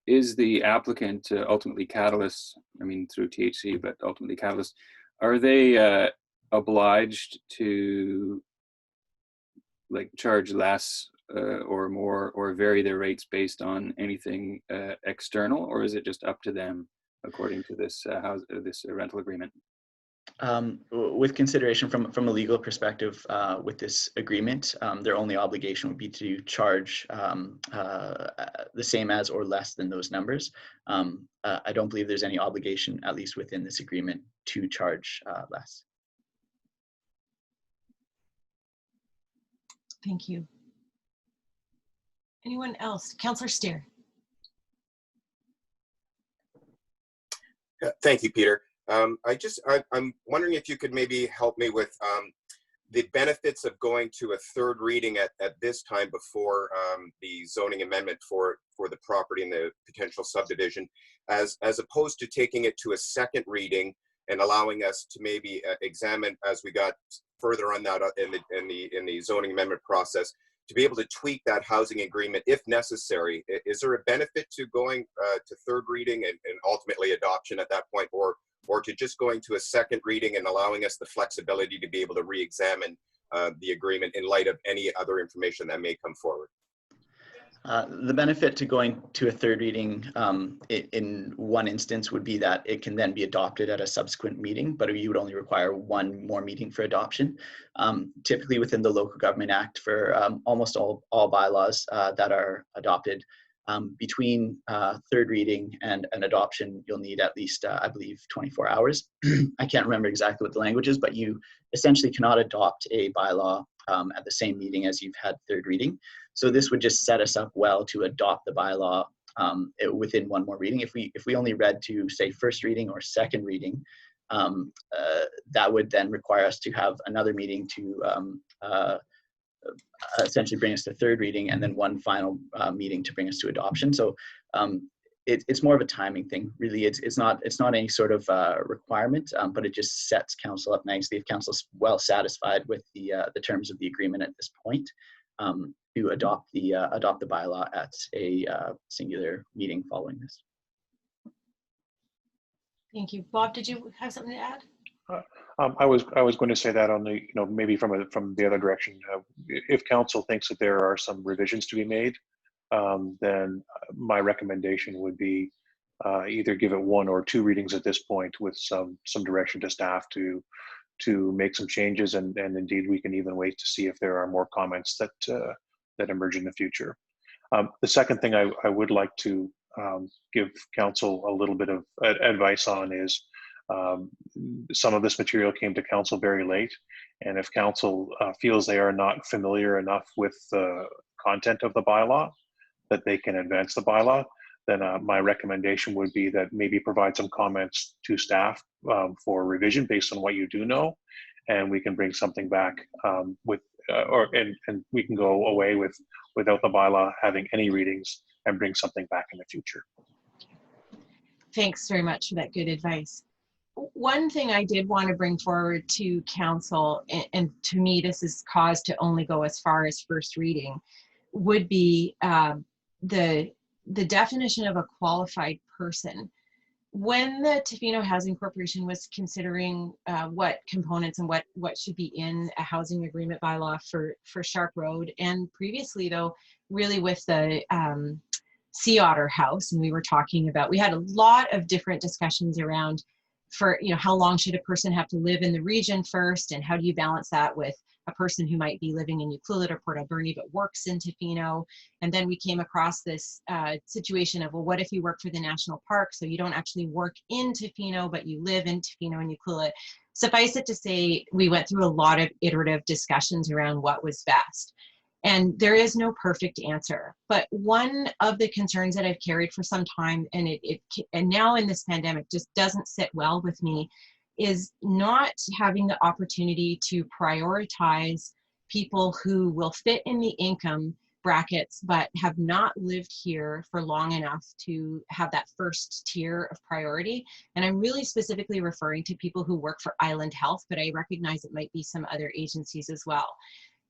S12: the applicant ultimately Catalyst, I mean through THC, but ultimately Catalyst, are they obliged to like charge less or more or vary their rates based on anything external, or is it just up to them according to this this rental agreement?
S15: With consideration from a legal perspective, with this agreement, their only obligation would be to charge the same as or less than those numbers. I don't believe there's any obligation, at least within this agreement, to charge less.
S1: Thank you. Anyone else? Councillor Steer.
S6: Thank you, Peter. I'm wondering if you could maybe help me with the benefits of going to a third reading at this time before the zoning amendment for the property and the potential subdivision, as opposed to taking it to a second reading and allowing us to maybe examine as we got further on that in the zoning amendment process, to be able to tweak that housing agreement if necessary. Is there a benefit to going to third reading and ultimately adoption at that point, or to just going to a second reading and allowing us the flexibility to be able to re-examine the agreement in light of any other information that may come forward?
S15: The benefit to going to a third reading in one instance would be that it can then be adopted at a subsequent meeting, but you would only require one more meeting for adoption. Typically within the Local Government Act, for almost all bylaws that are adopted, between third reading and an adoption, you'll need at least, I believe, 24 hours. I can't remember exactly what the language is, but you essentially cannot adopt a bylaw at the same meeting as you've had third reading. So this would just set us up well to adopt the bylaw within one more reading. If we only read to, say, first reading or second reading, that would then require us to have another meeting to essentially bring us to third reading, and then one final meeting to bring us to adoption. So it's more of a timing thing, really. It's not any sort of requirement, but it just sets council up nicely if council's well satisfied with the terms of the agreement at this point, to adopt the bylaw at a singular meeting following this.
S1: Thank you. Bob, did you have something to add?
S13: I was going to say that on the, maybe from the other direction, if council thinks that there are some revisions to be made, then my recommendation would be either give it 1 or 2 readings at this point with some direction to staff to make some changes, and indeed we can even wait to see if there are more comments that emerge in the future. The second thing I would like to give council a little bit of advice on is some of this material came to council very late, and if council feels they are not familiar enough with the content of the bylaw that they can advance the bylaw, then my recommendation would be that maybe provide some comments to staff for revision based on what you do know, and we can bring something back and we can go away without the bylaw having any readings and bring something back in the future.
S1: Thanks very much for that good advice. One thing I did want to bring forward to council, and to me this is cause to only go as far as first reading, would be the definition of a qualified person. When the Tofino Housing Corporation was considering what components and what should be in a housing agreement bylaw for Sharp Road, and previously though, really with the Sea Otter House, and we were talking about, we had a lot of different discussions around how long should a person have to live in the region first, and how do you balance that with a person who might be living in Ucluelet or Port Alberni but works in Tofino. And then we came across this situation of, well, what if you work for the national park, so you don't actually work in Tofino but you live in Tofino and Ucluelet. Suffice it to say, we went through a lot of iterative discussions around what was best. And there is no perfect answer. But one of the concerns that I've carried for some time, and and now in this pandemic just doesn't sit well with me, is not having the opportunity to prioritize people who will fit in the income brackets but have not lived here for long enough to have that first tier of priority. And I'm really specifically referring to people who work for Island Health, but I recognize it might be some other agencies as well.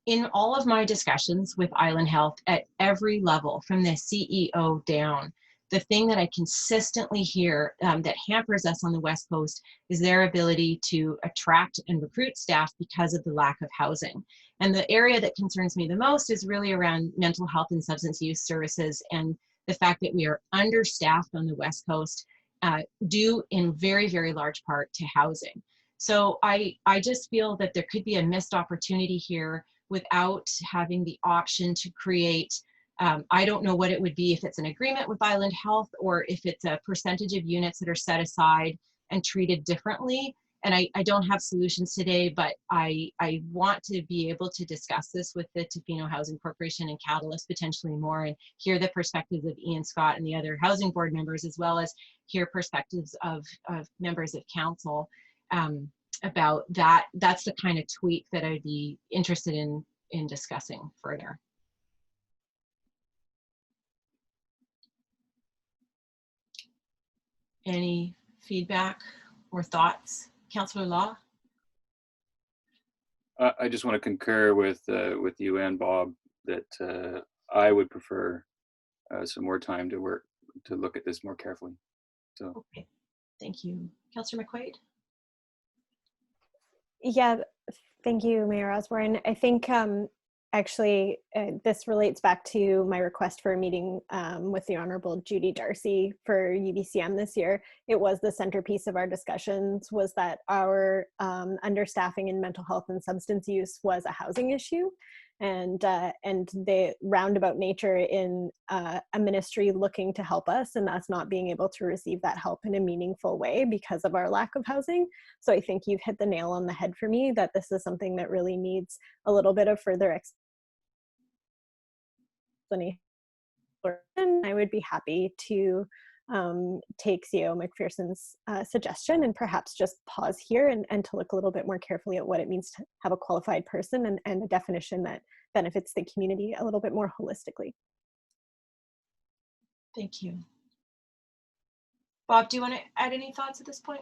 S1: In all of my discussions with Island Health at every level, from the CEO down, the thing that I consistently hear that hampers us on the West Coast is their ability to attract and recruit staff because of the lack of housing. And the area that concerns me the most is really around mental health and substance use services, and the fact that we are understaffed on the West Coast due in very, very large part to housing. So I just feel that there could be a missed opportunity here without having the option to create, I don't know what it would be if it's an agreement with Island Health or if it's a percentage of units that are set aside and treated differently. And I don't have solutions today, but I want to be able to discuss this with the Tofino Housing Corporation and Catalyst potentially more, and hear the perspectives of Ian Scott and the other housing board members, as well as hear perspectives of members of council about that. That's the kind of tweak that I'd be interested in discussing further. Any feedback or thoughts? Councillor Law?
S12: I just want to concur with you and Bob that I would prefer some more time to look at this more carefully. So.
S1: Okay, thank you. Councillor McQuaid?
S11: Yeah, thank you, Mayor Osborne. I think actually this relates back to my request for a meeting with the Honourable Judy Darcy for UBCM this year. It was the centerpiece of our discussions, was that our understaffing in mental health and substance use was a housing issue, and the roundabout nature in a ministry looking to help us, and us not being able to receive that help in a meaningful way because of our lack of housing. So I think you've hit the nail on the head for me, that this is something that really needs a little bit of further explanation. I would be happy to take CEO McPherson's suggestion and perhaps just pause here and to look a little bit more carefully at what it means to have a qualified person and a definition that benefits the community a little bit more holistically.
S1: Thank you. Bob, do you want to add any thoughts at this point?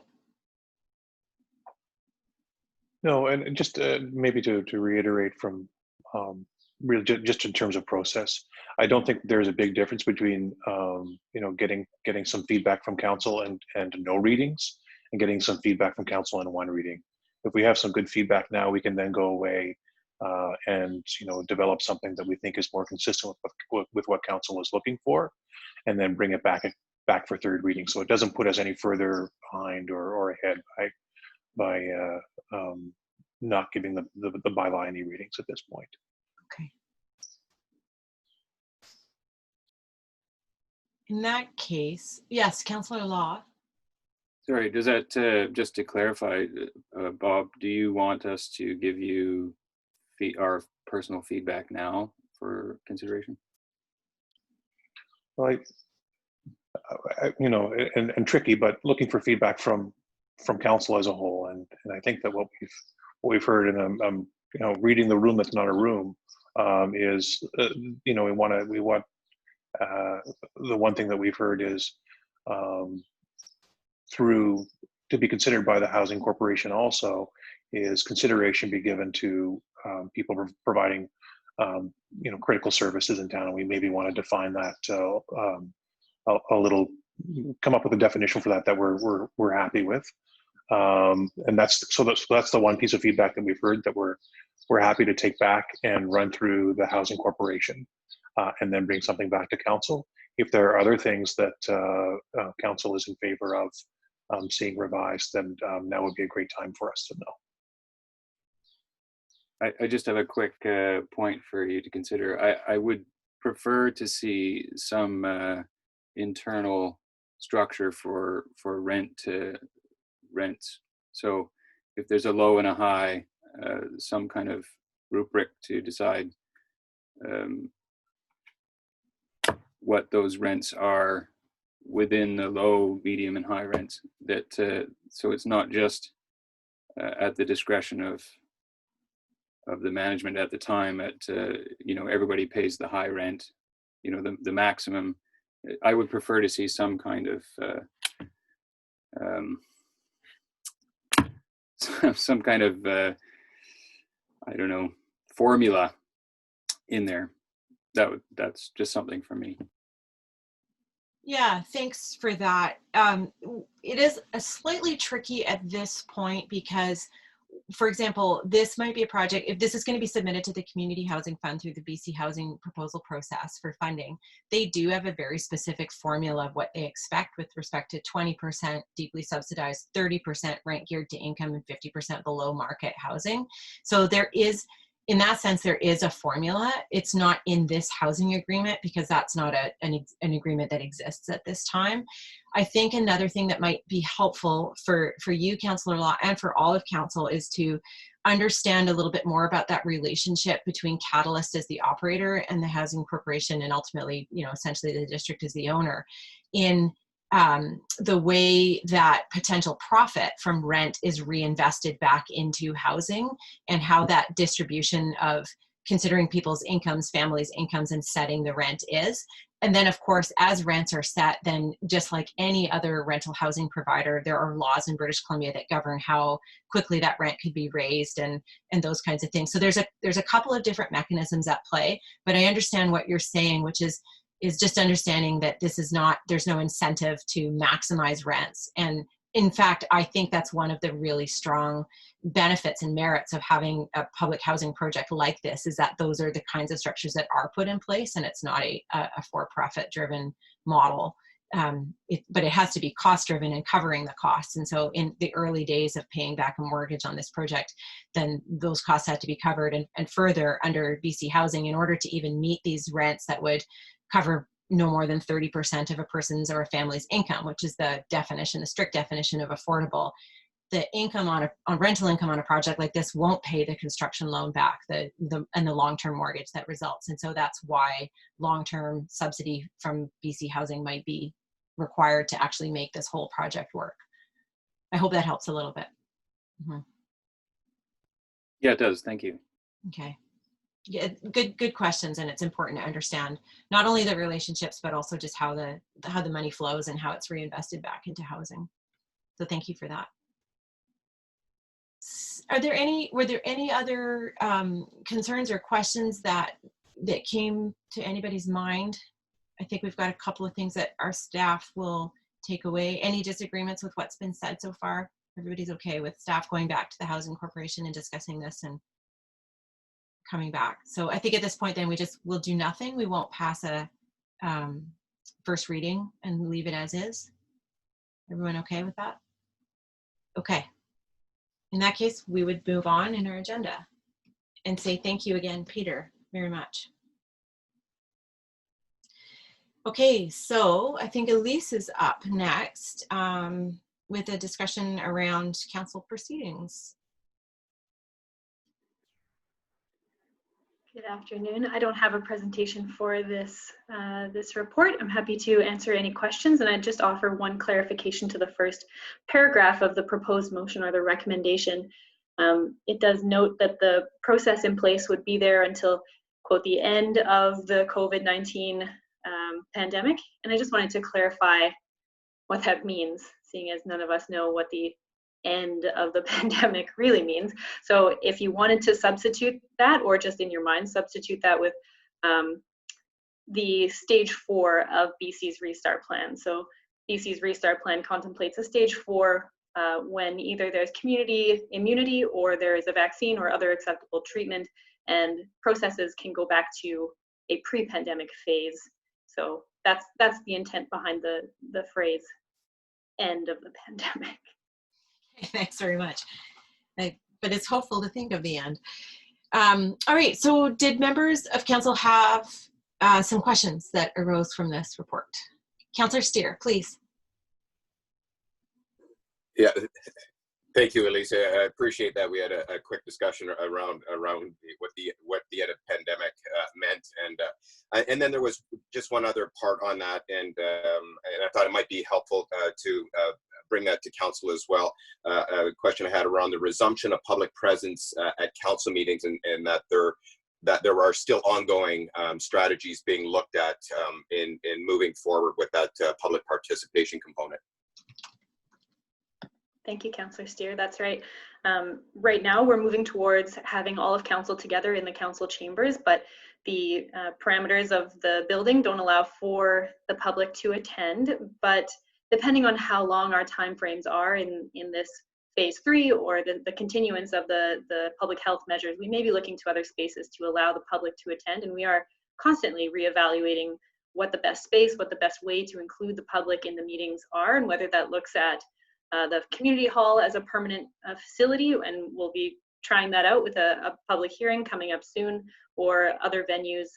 S13: No, and just maybe to reiterate from really just in terms of process, I don't think there's a big difference between getting some feedback from council and no readings, and getting some feedback from council and one reading. If we have some good feedback now, we can then go away and develop something that we think is more consistent with what council is looking for, and then bring it back for third reading. So it doesn't put us any further behind or ahead by not giving the bylaw any readings at this point.
S1: Okay. In that case, yes, Councillor Law.
S12: Sorry, does that, just to clarify, Bob, do you want us to give you our personal feedback now for consideration?
S13: Well, and tricky, but looking for feedback from council as a whole, and I think that what we've heard, and I'm reading the room that's not a room, is we want the one thing that we've heard is to be considered by the Housing Corporation also is consideration be given to people providing critical services in town, and we maybe want to define that a little, come up with a definition for that we're happy with, and that's the one piece of feedback that we've heard that we're happy to take back and run through the Housing Corporation, and then bring something back to council. If there are other things that council is in favor of seeing revised, then that would be a great time for us to know.
S12: I just have a quick point for you to consider. I would prefer to see some internal structure for rents. So if there's a low and a high, some kind of rubric to decide what those rents are within the low, medium, and high rents. That so it's not just at the discretion of the management at the time. Everybody pays the high rent, the maximum. I would prefer to see some kind of some kind of I don't know, formula in there. That's just something for me.
S1: Yeah, thanks for that. It is a slightly tricky at this point because, for example, this might be a project, if this is going to be submitted to the Community Housing Fund through the BC Housing proposal process for funding, they do have a very specific formula of what they expect with respect to 20% deeply subsidized, 30% rent geared to income, and 50% below market housing. So there is, in that sense, there is a formula. It's not in this housing agreement because that's not an agreement that exists at this time. I think another thing that might be helpful for you, Councillor Law, and for all of council is to understand a little bit more about that relationship between Catalyst as the operator and the Housing Corporation, and ultimately, essentially the district as the owner, in the way that potential profit from rent is reinvested back into housing, and how that distribution of considering people's incomes, families' incomes, and setting the rent is. And then, of course, as rents are set, then just like any other rental housing provider, there are laws in British Columbia that govern how quickly that rent could be raised and those kinds of things. So there's a couple of different mechanisms at play, but I understand what you're saying, which is just understanding that there's no incentive to maximize rents. And in fact, I think that's one of the really strong benefits and merits of having a public housing project like this, is that those are the kinds of structures that are put in place, and it's not a for-profit driven model. But it has to be cost driven and covering the costs. And so in the early days of paying back a mortgage on this project, then those costs had to be covered. And further, under BC Housing, in order to even meet these rents that would cover no more than 30% of a person's or a family's income, which is the definition, the strict definition of affordable, the income on rental income on a project like this won't pay the construction loan back, and the long-term mortgage that results. And so that's why long-term subsidy from BC Housing might be required to actually make this whole project work. I hope that helps a little bit. Mm-hmm.
S12: Yeah, it does. Thank you.
S1: Okay. Yeah, good questions, and it's important to understand not only the relationships, but also just how the money flows and how it's reinvested back into housing. So thank you for that. Were there any other concerns or questions that came to anybody's mind? I think we've got a couple of things that our staff will take away. Any disagreements with what's been said so far? Everybody's okay with staff going back to the Housing Corporation and discussing this and coming back. So I think at this point then we'll do nothing. We won't pass a first reading and leave it as is. Everyone okay with that? Okay. In that case, we would move on in our agenda and say thank you again, Peter, very much. Okay, so I think Elise is up next with a discussion around council proceedings.
S2: Good afternoon. I don't have a presentation for this this report. I'm happy to answer any questions, and I'd just offer one clarification to the first paragraph of the proposed motion or the recommendation. It does note that the process in place would be there until, quote, the end of the COVID-19 pandemic, and I just wanted to clarify what that means, seeing as none of us know what the end of the pandemic really means. So if you wanted to substitute that, or just in your mind substitute that with the stage 4 of BC's restart plan. So BC's restart plan contemplates a stage 4 when either there's community immunity or there is a vaccine or other acceptable treatment, and processes can go back to a pre-pandemic phase. So that's the intent behind the phrase end of the pandemic.
S1: Thanks very much. But it's hopeful to think of the end. All right, so did members of council have some questions that arose from this report? Councillor Steer, please.
S6: Yeah, thank you, Elise. I appreciate that. We had a quick discussion around what the end of the pandemic meant, and then there was just one other part on that, and I thought it might be helpful to bring that to council as well. A question I had around the resumption of public presence at council meetings, and that there are still ongoing strategies being looked at in moving forward with that public participation component.
S2: Thank you, Councillor Steer. That's right. Right now, we're moving towards having all of council together in the council chambers, but the parameters of the building don't allow for the public to attend. But depending on how long our timeframes are in this phase 3 or the continuance of the public health measures, we may be looking to other spaces to allow the public to attend. And we are constantly reevaluating what the best space, what the best way to include the public in the meetings are, and whether that looks at the community hall as a permanent facility, and we'll be trying that out with a public hearing coming up soon, or other venues.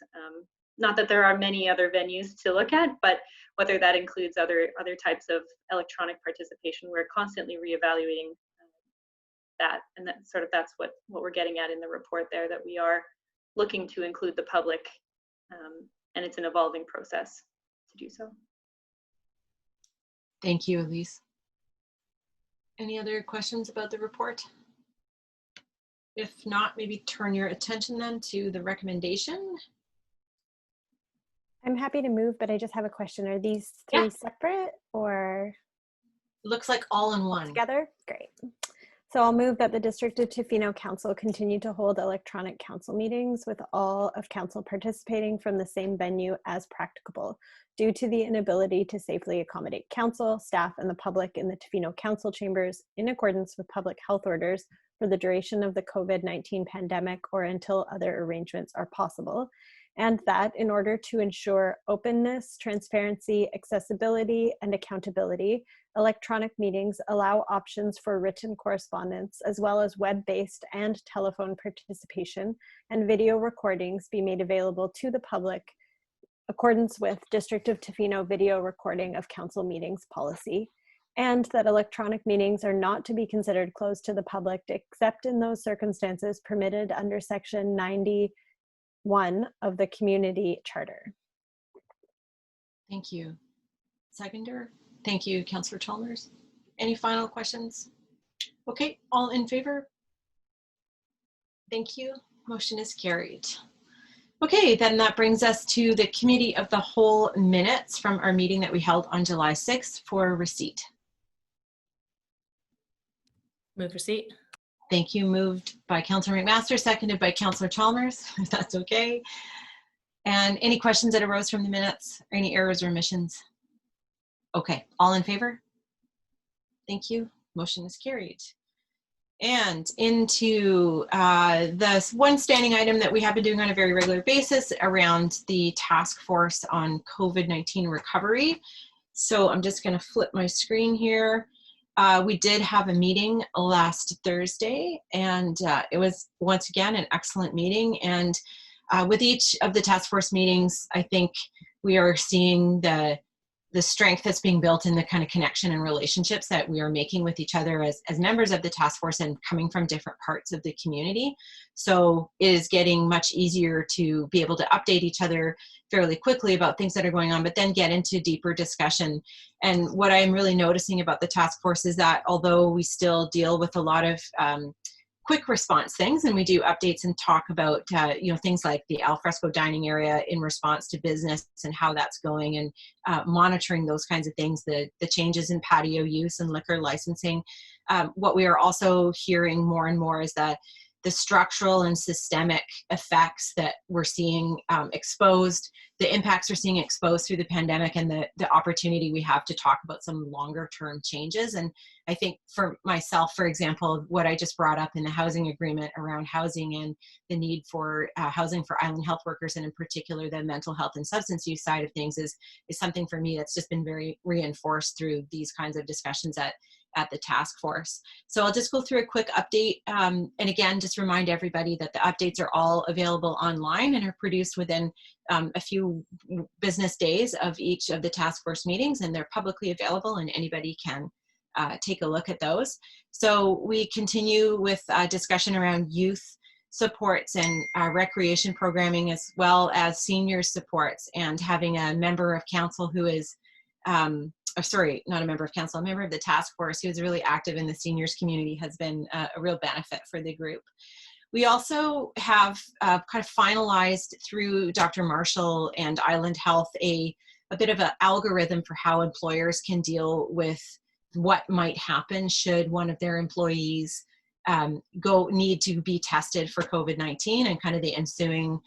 S2: Not that there are many other venues to look at, but whether that includes other types of electronic participation. We're constantly reevaluating that, and that's what we're getting at in the report there, that we are looking to include the public, and it's an evolving process to do so.
S1: Thank you, Elise. Any other questions about the report? If not, maybe turn your attention then to the recommendation.
S11: I'm happy to move, but I just have a question. Are these three separate or?
S1: Looks like all in one.
S11: Together? Great. So I'll move that the District of Tofino Council continue to hold electronic council meetings with all of council participating from the same venue as practicable, due to the inability to safely accommodate council, staff, and the public in the Tofino Council chambers in accordance with public health orders for the duration of the COVID-19 pandemic or until other arrangements are possible. And that in order to ensure openness, transparency, accessibility, and accountability, electronic meetings allow options for written correspondence, as well as web-based and telephone participation, and video recordings be made available to the public accordance with District of Tofino video recording of council meetings policy, and that electronic meetings are not to be considered closed to the public except in those circumstances permitted under Section 91 of the Community Charter.
S1: Thank you. Seconder? Thank you, Councillor Chalmers. Any final questions? Okay, all in favor? Thank you. Motion is carried. Okay, then that brings us to the Committee of the Whole minutes from our meeting that we held on July 6th for receipt.
S9: Move receipt.
S1: Thank you. Moved by Councillor McMaster, seconded by Councillor Chalmers, if that's okay. And any questions that arose from the minutes, or any errors or omissions? Okay, all in favor? Thank you. Motion is carried. And into the one standing item that we have been doing on a very regular basis around the task force on COVID-19 recovery. So I'm just going to flip my screen here. We did have a meeting last Thursday, and it was once again an excellent meeting. And with each of the task force meetings, I think we are seeing the strength that's being built in the kind of connection and relationships that we are making with each other as members of the task force and coming from different parts of the community. So it is getting much easier to be able to update each other fairly quickly about things that are going on, but then get into deeper discussion. And what I'm really noticing about the task force is that although we still deal with a lot of quick response things, and we do updates and talk about things like the alfresco dining area in response to business and how that's going, and monitoring those kinds of things, the changes in patio use and liquor licensing. What we are also hearing more and more is that the structural and systemic effects that we're seeing exposed, the impacts we're seeing exposed through the pandemic, and the opportunity we have to talk about some longer term changes. And I think for myself, for example, what I just brought up in the housing agreement around housing and the need for housing for island health workers, and in particular the mental health and substance use side of things, is something for me that's just been very reinforced through these kinds of discussions at the task force. So I'll just go through a quick update. And again, just remind everybody that the updates are all available online and are produced within a few business days of each of the task force meetings, and they're publicly available and anybody can take a look at those. So we continue with discussion around youth supports and recreation programming, as well as senior supports, and having a member of council who is not a member of council, a member of the task force who is really active in the seniors community has been a real benefit for the group. We also have kind of finalized through Dr. Marshall and Island Health a bit of an algorithm for how employers can deal with what might happen should one of their employees need to be tested for COVID-19, and kind of the ensuing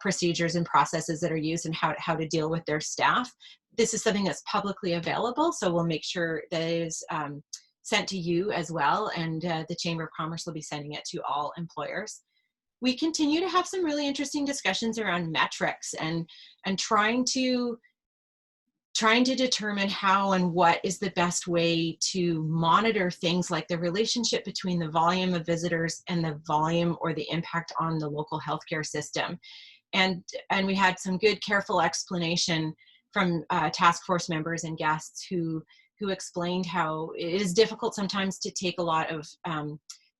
S1: procedures and processes that are used, and how to deal with their staff. This is something that's publicly available, so we'll make sure that it is sent to you as well, and the Chamber of Commerce will be sending it to all employers. We continue to have some really interesting discussions around metrics and trying to determine how and what is the best way to monitor things like the relationship between the volume of visitors and the volume or the impact on the local healthcare system. And we had some good, careful explanation from task force members and guests who explained how it is difficult sometimes to take a lot of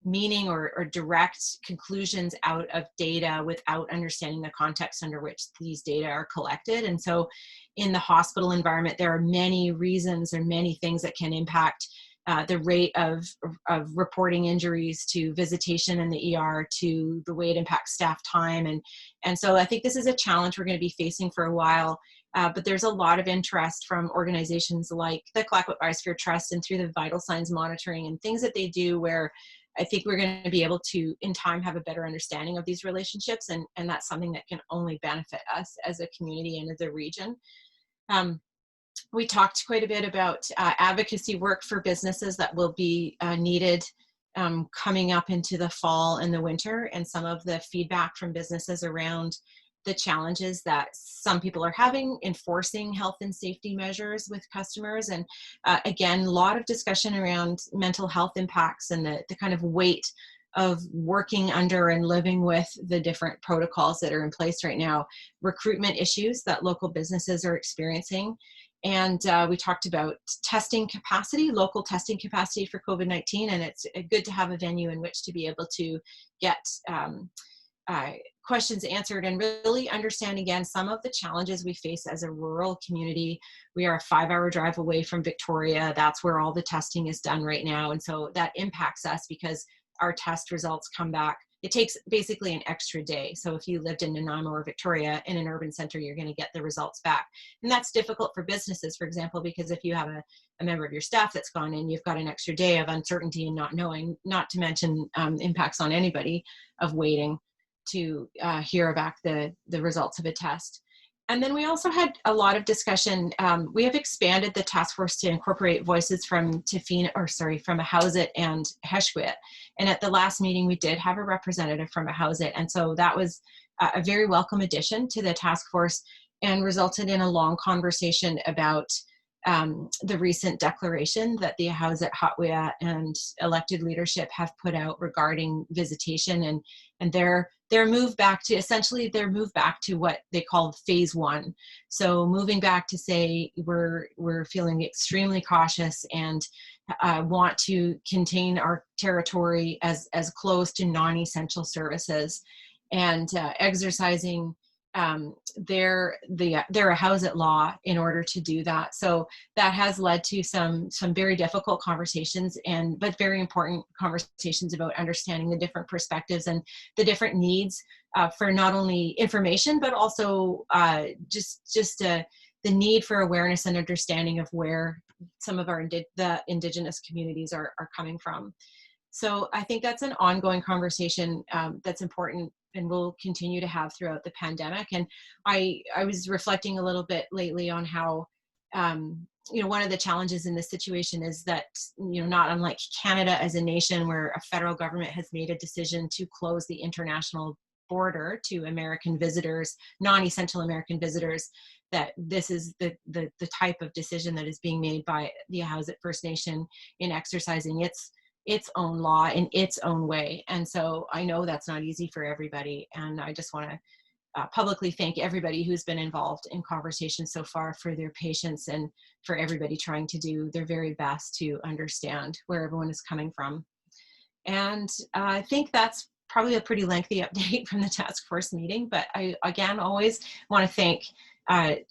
S1: meaning or direct conclusions out of data without understanding the context under which these data are collected. And so in the hospital environment, there are many reasons or many things that can impact the rate of reporting injuries, to visitation in the ER, to the way it impacts staff time. And so I think this is a challenge we're going to be facing for a while. But there's a lot of interest from organizations like the Tla-o-qui-aht Biosphere Trust and through the vital signs monitoring and things that they do, where I think we're going to be able to, in time, have a better understanding of these relationships. And that's something that can only benefit us as a community and as a region. We talked quite a bit about advocacy work for businesses that will be needed coming up into the fall and the winter, and some of the feedback from businesses around the challenges that some people are having enforcing health and safety measures with customers. And again, a lot of discussion around mental health impacts and the kind of weight of working under and living with the different protocols that are in place right now, recruitment issues that local businesses are experiencing. And we talked about testing capacity, local testing capacity for COVID-19, and it's good to have a venue in which to be able to get questions answered and really understand, again, some of the challenges we face as a rural community. We are a 5-hour drive away from Victoria. That's where all the testing is done right now. And so that impacts us because our test results come back it takes basically an extra day. So if you lived in Nanaimo or Victoria in an urban center, you're going to get the results back. And that's difficult for businesses, for example, because if you have a member of your staff that's gone in, you've got an extra day of uncertainty and not knowing, not to mention impacts on anybody of waiting to hear back the results of a test. And then we also had a lot of discussion. We have expanded the task force to incorporate voices from Tofino, or sorry, from Ahousaht and Heshquit. And at the last meeting, we did have a representative from Ahousaht. And so that was a very welcome addition to the task force and resulted in a long conversation about the recent declaration that the Ahousaht, Tla-o-qui-aht and elected leadership have put out regarding visitation and their move back to, essentially their move back to what they call phase 1. So moving back to say we're feeling extremely cautious and want to contain our territory as close to non-essential services, and exercising their Ahousaht law in order to do that. So that has led to some very difficult conversations, but very important conversations about understanding the different perspectives and the different needs for not only information, but also the need for awareness and understanding of where some of the Indigenous communities are coming from. So I think that's an ongoing conversation that's important and we'll continue to have throughout the pandemic. And I was reflecting a little bit lately on how, one of the challenges in this situation is that, not unlike Canada as a nation where a federal government has made a decision to close the international border to American visitors, non-essential American visitors, that this is the type of decision that is being made by the Ahousaht First Nation in exercising its own law in its own way. And so I know that's not easy for everybody. And I just want to publicly thank everybody who's been involved in conversation so far for their patience and for everybody trying to do their very best to understand where everyone is coming from. And I think that's probably a pretty lengthy update from the task force meeting, but I, again, always want to thank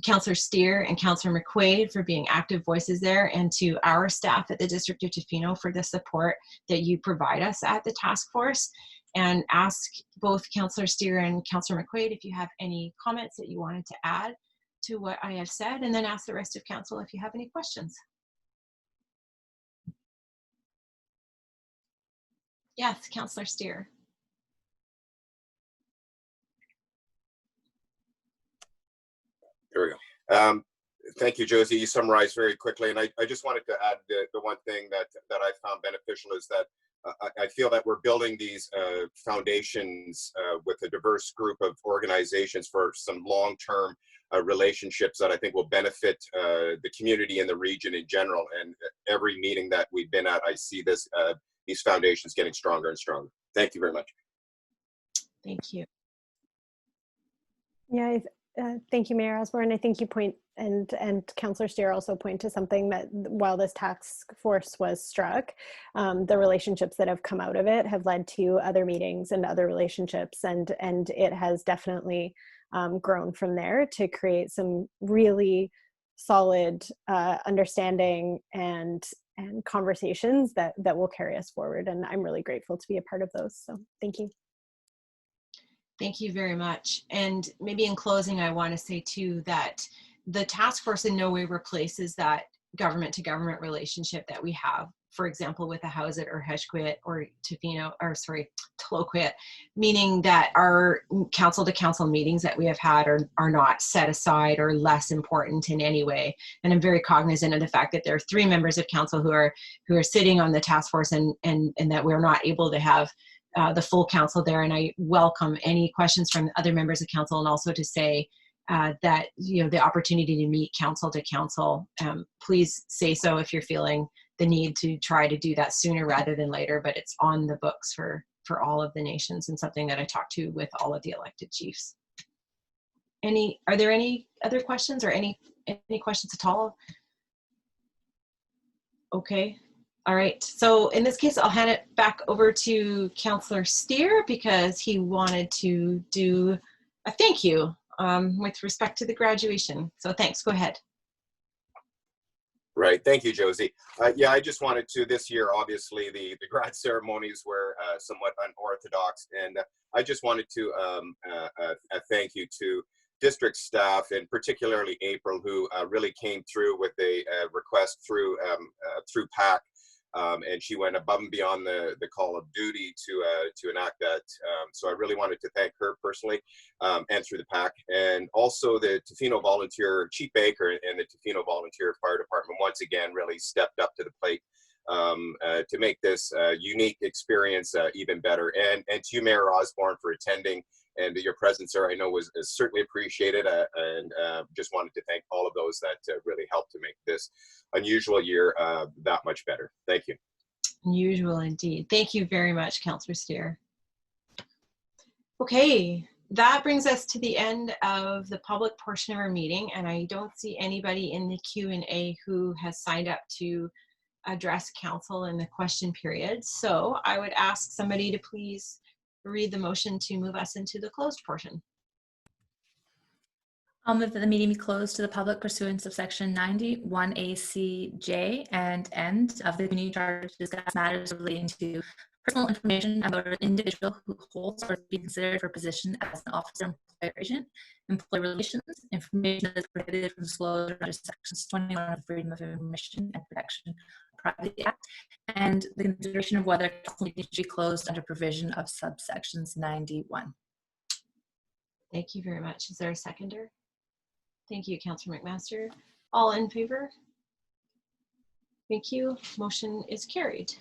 S1: Councillor Steer and Councillor McQuaid for being active voices there, and to our staff at the District of Tofino for the support that you provide us at the task force. And ask both Councillor Steer and Councillor McQuaid if you have any comments that you wanted to add to what I have said, and then ask the rest of Council if you have any questions. Yes, Councillor Steer.
S6: There we go. Thank you, Josie. You summarized very quickly, and I just wanted to add the one thing that I found beneficial is that I feel that we're building these foundations with a diverse group of organizations for some long-term relationships that I think will benefit the community and the region in general. And every meeting that we've been at, I see these foundations getting stronger and stronger. Thank you very much.
S1: Thank you.
S11: Yeah, thank you, Mayor Osborne. I think you point, and Councillor Steer also point to something that while this task force was struck, the relationships that have come out of it have led to other meetings and other relationships, and it has definitely grown from there to create some really solid understanding and conversations that will carry us forward. And I'm really grateful to be a part of those. So thank you.
S1: Thank you very much. And maybe in closing, I want to say too that the task force in no way replaces that government to government relationship that we have, for example, with Ahousaht or Heshquit or Tofino, or sorry, Tla-o-qui-aht, meaning that our council to council meetings that we have had are not set aside or less important in any way. And I'm very cognizant of the fact that there are 3 members of council who are sitting on the task force and that we're not able to have the full council there. And I welcome any questions from other members of council, and also to say that, the opportunity to meet council to council, please say so if you're feeling the need to try to do that sooner rather than later, but it's on the books for all of the nations and something that I talked to with all of the elected chiefs. Are there any other questions or any questions at all? Okay. All right, so in this case, I'll hand it back over to Councillor Steer because he wanted to do a thank you with respect to the graduation. So thanks, go ahead.
S6: Right. Thank you, Josie. Yeah, I just wanted to, this year, obviously, the grad ceremonies were somewhat unorthodox. And I just wanted to thank you to district staff, and particularly April, who really came through with a request through PAC. And she went above and beyond the call of duty to enact that. So I really wanted to thank her personally, and through the PAC, and also the Tofino Volunteer Chief Baker and the Tofino Volunteer Fire Department once again really stepped up to the plate to make this unique experience even better. And to you, Mayor Osborne, for attending, and your presence there, I know was certainly appreciated, and just wanted to thank all of those that really helped to make this unusual year that much better. Thank you.
S1: Unusual indeed. Thank you very much, Councillor Steer. Okay, that brings us to the end of the public portion of our meeting, and I don't see anybody in the Q&A who has signed up to address council in the question period. So I would ask somebody to please read the motion to move us into the closed portion.
S9: I'll move that the meeting be closed to the public pursuant of section 91A(c)(j) and end of the community charter to discuss matters relating to personal information about an individual who holds or is being considered for a position as an officer, employer agent, employee relations, information that is prohibited from disclosure under sections 21 of the Freedom of Information and Protection of Privacy Act, and the consideration of whether council meetings should be closed under provision of subsections 91.
S1: Thank you very much. Is there a seconder? Thank you, Councillor McMaster. All in favor? Thank you. Motion is carried.